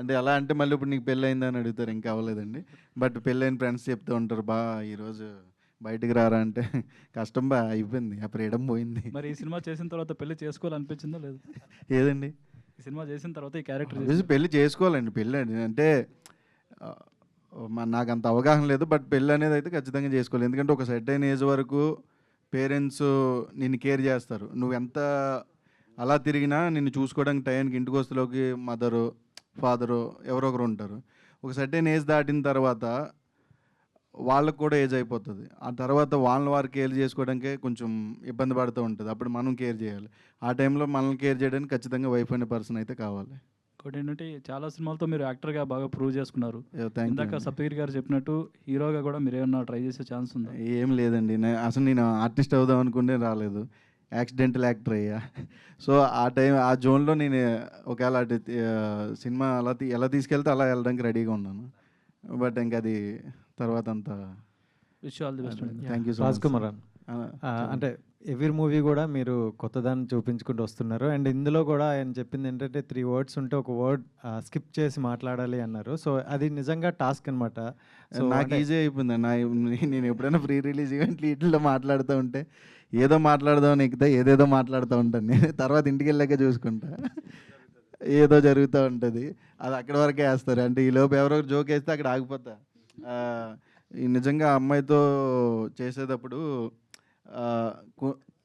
అంటే ఎలా అంటే మళ్ళీ ఇప్పుడు నీకు పెళ్ళి అయిందని అడుగుతారు, ఇంకా అవ్వలేదండి. బట్ పెళ్ళైన ఫ్రెండ్స్ చెప్తూ ఉంటారు, ఈరోజు బయటికి రారా అంటే కష్టం అయిపోయింది, ఆ ఫ్రీడమ్ పోయింది. మరి ఈ సినిమా చేసిన తర్వాత పెళ్లి చేసుకోవాలనిపించిందా లేదు? ఏదండి? ఈ సినిమా చేసిన తర్వాత ఈ క్యారెక్టర్ పెళ్లి చేసుకోవాలండి. పెళ్ళి అంటే నాకు అంత అవగాహన లేదు, బట్ పెళ్ళి అనేది అయితే ఖచ్చితంగా చేసుకోవాలి. ఎందుకంటే ఒక సర్టైన్ ఏజ్ వరకు పేరెంట్స్ నిన్ను కేర్ చేస్తారు. నువ్వు ఎంత అలా తిరిగినా నిన్ను చూసుకోవడానికి టైంకి ఇంటికి వస్తులోకి మదరు ఫాదరు ఎవరో ఒకరు ఉంటారు. ఒక సర్టైన్ ఏజ్ దాటిన తర్వాత వాళ్ళకు కూడా ఏజ్ అయిపోతుంది. ఆ తర్వాత వారు కేర్ చేసుకోవడానికే కొంచెం ఇబ్బంది పడుతూ ఉంటుంది. అప్పుడు మనం కేర్ చేయాలి. ఆ టైంలో మనల్ని కేర్ చేయడానికి ఖచ్చితంగా వైఫ్ అనే పర్సన్ అయితే కావాలి. ఇంకోటి ఏంటంటే చాలా సినిమాలతో మీరు యాక్టర్గా బాగా ప్రూవ్ చేసుకున్నారు. Thank you. ఇందాక సప్తగిరి గారు చెప్పినట్టు హీరోగా కూడా మీరు ఏమన్నా ట్రై చేసే ఛాన్స్ ఉందా? ఏం లేదండి, అసలు నేను ఆర్టిస్ట్ అవుదాం అనుకుంటే రాలేదు, యాక్సిడెంటల్ యాక్టర్ అయ్యా. సో ఆ జోన్లో నేను ఒకవేళ అటు సినిమా ఎలా తీసుకెళ్తే అలా వెళ్ళడానికి రెడీగా ఉన్నాను. బట్ ఇంకా అది తర్వాత అంతా. Wish all the best. Thank you so much. Rajkumar అంటే ఎవ్రీ మూవీ కూడా మీరు కొత్తదాన్ని చూపించుకుంటూ వస్తున్నారు. అండ్ ఇందులో కూడా ఆయన చెప్పింది ఏంటంటే 3 words ఉంటే ఒక వర్డ్ స్కిప్ చేసి మాట్లాడాలి అన్నారు. సో అది నిజంగా టాస్క్ అనమాట. సో నాకు ఈజీ అయిపోయింది. నేను ఎప్పుడైనా ప్రీ రిలీజ్ ఈవెంట్లు వీటిల్లో మాట్లాడుతూ ఉంటే ఏదో మాట్లాడదామని ఎక్కితే ఏదేదో మాట్లాడుతూ ఉంటాను. నేను తర్వాత ఇంటికి వెళ్ళాక చూసుకుంటా, ఏదో జరుగుతూ ఉంటుంది. అది అక్కడి వరకే వేస్తారు. అంటే ఈ లోపు ఎవరో జోక్ వేస్తే అక్కడ ఆగిపోతా. నిజంగా అమ్మాయితో చేసేటప్పుడు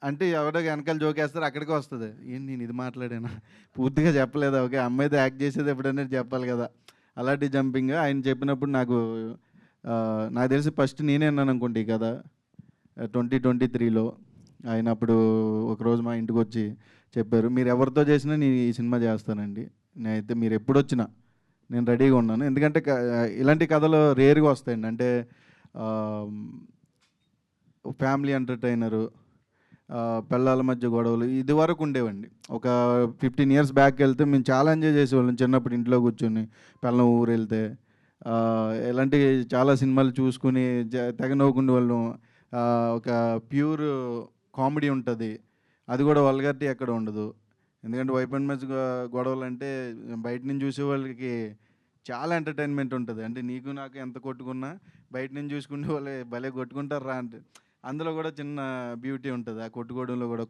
అంటే ఎవరో వెనకాల జోకేస్తారు, అక్కడికే వస్తుంది. ఏంటి నేను ఇది మాట్లాడానా, పూర్తిగా చెప్పలేదా? ఓకే, అమ్మాయితో యాక్ట్ చేసేది ఎప్పుడైనా చెప్పాలి కదా. అలాంటి జంపింగ్ ఆయన చెప్పినప్పుడు నాకు నాకు తెలిసి ఫస్ట్ నేనే అన్నాను అనుకోండి ఈ కథ 2023లో. ఆయన అప్పుడు ఒకరోజు మా ఇంటికి వచ్చి చెప్పారు, మీరు ఎవరితో చేసినా నేను ఈ సినిమా చేస్తానండి, నేనైతే మీరు ఎప్పుడు వచ్చినా నేను రెడీగా ఉన్నాను. ఎందుకంటే ఇలాంటి కథలు రేర్గా వస్తాయండి. అంటే ఫ్యామిలీ ఎంటర్టైనరు, పిల్లల మధ్య గొడవలు ఇది వరకు ఉండేవండి. ఒక 15 years బ్యాక్ వెళ్తే మేము చాలా ఎంజాయ్ చేసేవాళ్ళం చిన్నప్పుడు ఇంట్లో కూర్చొని. పిల్లల ఊరు వెళ్తే ఇలాంటి చాలా సినిమాలు చూసుకుని తెగ నవ్వుకునే వాళ్ళం. ఒక ప్యూర్ కామెడీ ఉంటుంది, అది కూడా వల్గారిటీ ఎక్కడ ఉండదు. ఎందుకంటే వైఫ్ అండ్ మధ్య గొడవలు అంటే బయట నుంచి చూసే వాళ్ళకి చాలా ఎంటర్టైన్మెంట్ ఉంటుంది. అంటే నీకు నాకు ఎంత కొట్టుకున్నా బయట నుంచి చూసుకునే వాళ్ళే భలే కొట్టుకుంటారు రా అంటే, అందులో కూడా చిన్న బ్యూటీ ఉంటుంది. ఆ కొట్టుకోవడంలో కూడా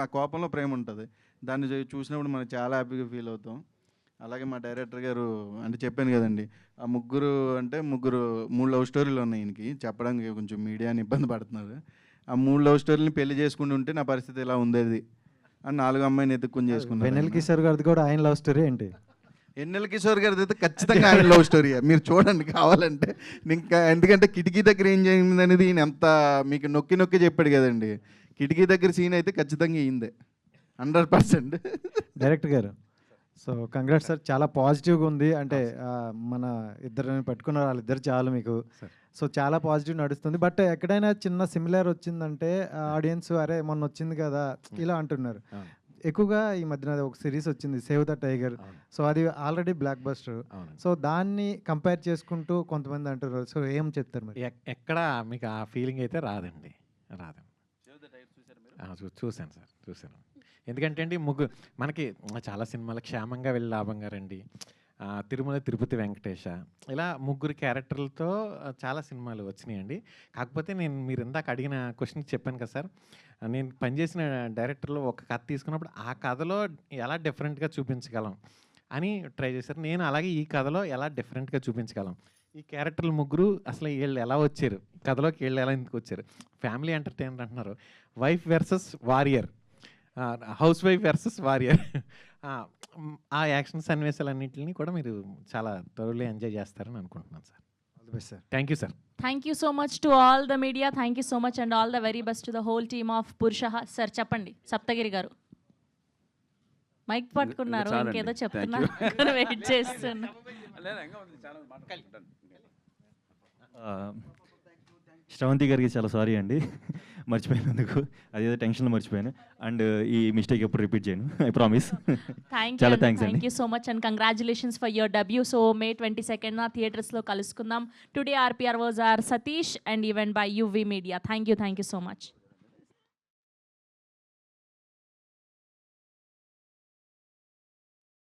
ఆ కోపంలో ప్రేమ ఉంటుంది. దాన్ని చూసినప్పుడు మనం చాలా హ్యాపీగా ఫీల్ అవుతాం. అలాగే మా డైరెక్టర్ గారు అంటే చెప్పాను కదండి, ఆ ముగ్గురు 3 లవ్ స్టోరీలు ఉన్నాయి ఈయనకి. చెప్పడానికి కొంచెం మీడియాని ఇబ్బంది పడుతున్నారు. ఆ 3 లవ్ స్టోరీని పెళ్లి చేసుకుని ఉంటే నా పరిస్థితి ఇలా ఉండేది అని 4వ అమ్మాయిని ఎత్తుక్కుని చేసుకున్నాను. వెన్నెల కిషోర్ గారిది కూడా ఆయన లవ్ స్టోరీ ఏంటి? వెన్నెల కిషోర్ గారిది అయితే ఖచ్చితంగా ఆయన లవ్ స్టోరీ. మీరు చూడండి కావాలంటే. ఇంకా ఎందుకంటే కిటికీ దగ్గర ఏం జరిగింది అనేది ఈయన ఎంత మీకు నొక్కి నొక్కి చెప్పాడు కదండి. కిటికీ దగ్గర సీన్ అయితే ఖచ్చితంగా అయిందే 100%. డైరెక్టర్ గారు, సో కంగ్రాట్స్ సార్, చాలా పాజిటివ్గా ఉంది. అంటే మన ఇద్దరిని పెట్టుకున్నారు, వాళ్ళిద్దరు చాలు మీకు. సో చాలా పాజిటివ్ నడుస్తుంది. బట్ ఎక్కడైనా చిన్న సిమిలర్ వచ్చిందంటే ఆడియన్స్ అరే మొన్న వచ్చింది కదా ఇలా అంటున్నారు. ఎక్కువగా ఈ మధ్యన ఒక సిరీస్ వచ్చింది సేవ్ ద టైగర్. సో అది ఆల్రెడీ బ్లాక్ బస్టర్. సో దాన్ని కంపేర్ చేసుకుంటూ కొంతమంది అంటారు. సో ఏం చెప్తారు మరి? ఎక్కడ మీకు ఆ ఫీలింగ్ అయితే రాదండి. చూశాను సార్, చూశాను. ఎందుకంటే అండి మనకి చాలా సినిమాలు క్షేమంగా వెళ్ళి లాభంగా రండి, తిరుమల తిరుపతి వెంకటేశ, ఇలా 3 క్యారెక్టర్లతో చాలా సినిమాలు వచ్చినాయండి. కాకపోతే మీరు ఇందాక అడిగిన క్వశ్చన్కి చెప్పాను కదా సార్, నేను పనిచేసిన డైరెక్టర్లో ఒక కథ తీసుకున్నప్పుడు ఆ కథలో ఎలా డిఫరెంట్గా చూపించగలం అని ట్రై చేశారు. నేను అలాగే ఈ కథలో ఎలా డిఫరెంట్గా చూపించగలం, ఈ క్యారెక్టర్లు 3 అసలు వీళ్ళు ఎలా వచ్చారు, కథలోకి వీళ్ళు ఎలా ఎందుకు వచ్చారు, ఫ్యామిలీ ఎంటర్టైనర్ అంటున్నారు, wife versus warrior, house wife versus warrior, ఆ యాక్షన్ సన్నివేశాలన్నింటినీ కూడా మీరు చాలా త్వరలో ఎంజాయ్ చేస్తారని అనుకుంటున్నాను sir. All the best sir. Thank you sir. Thank you so much to all the media. Thank you so much and all the very best to the whole team of Purushah. Sir చెప్పండి, సప్తగిరి గారు మైక్ పట్టుకున్నారు, ఇంకేదో చెప్తున్నారు, వెయిట్ చేస్తున్నా. శ్రవంతి గారికి చాలా సారీ అండి, మర్చిపోయినందుకు. అదేదో టెన్షన్లో మర్చిపోయాను. అండ్ ఈ మిస్టేక్ ఎప్పుడు రిపీట్ చేయను, ఐ ప్రామిస్. చాలా థ్యాంక్స్ అండి. Thank you so much and congratulations for your debut. So May 22nd థియేటర్స్లో కలుసుకుందాం. Today RPR was R Satish and event by UV media. Thank you so much.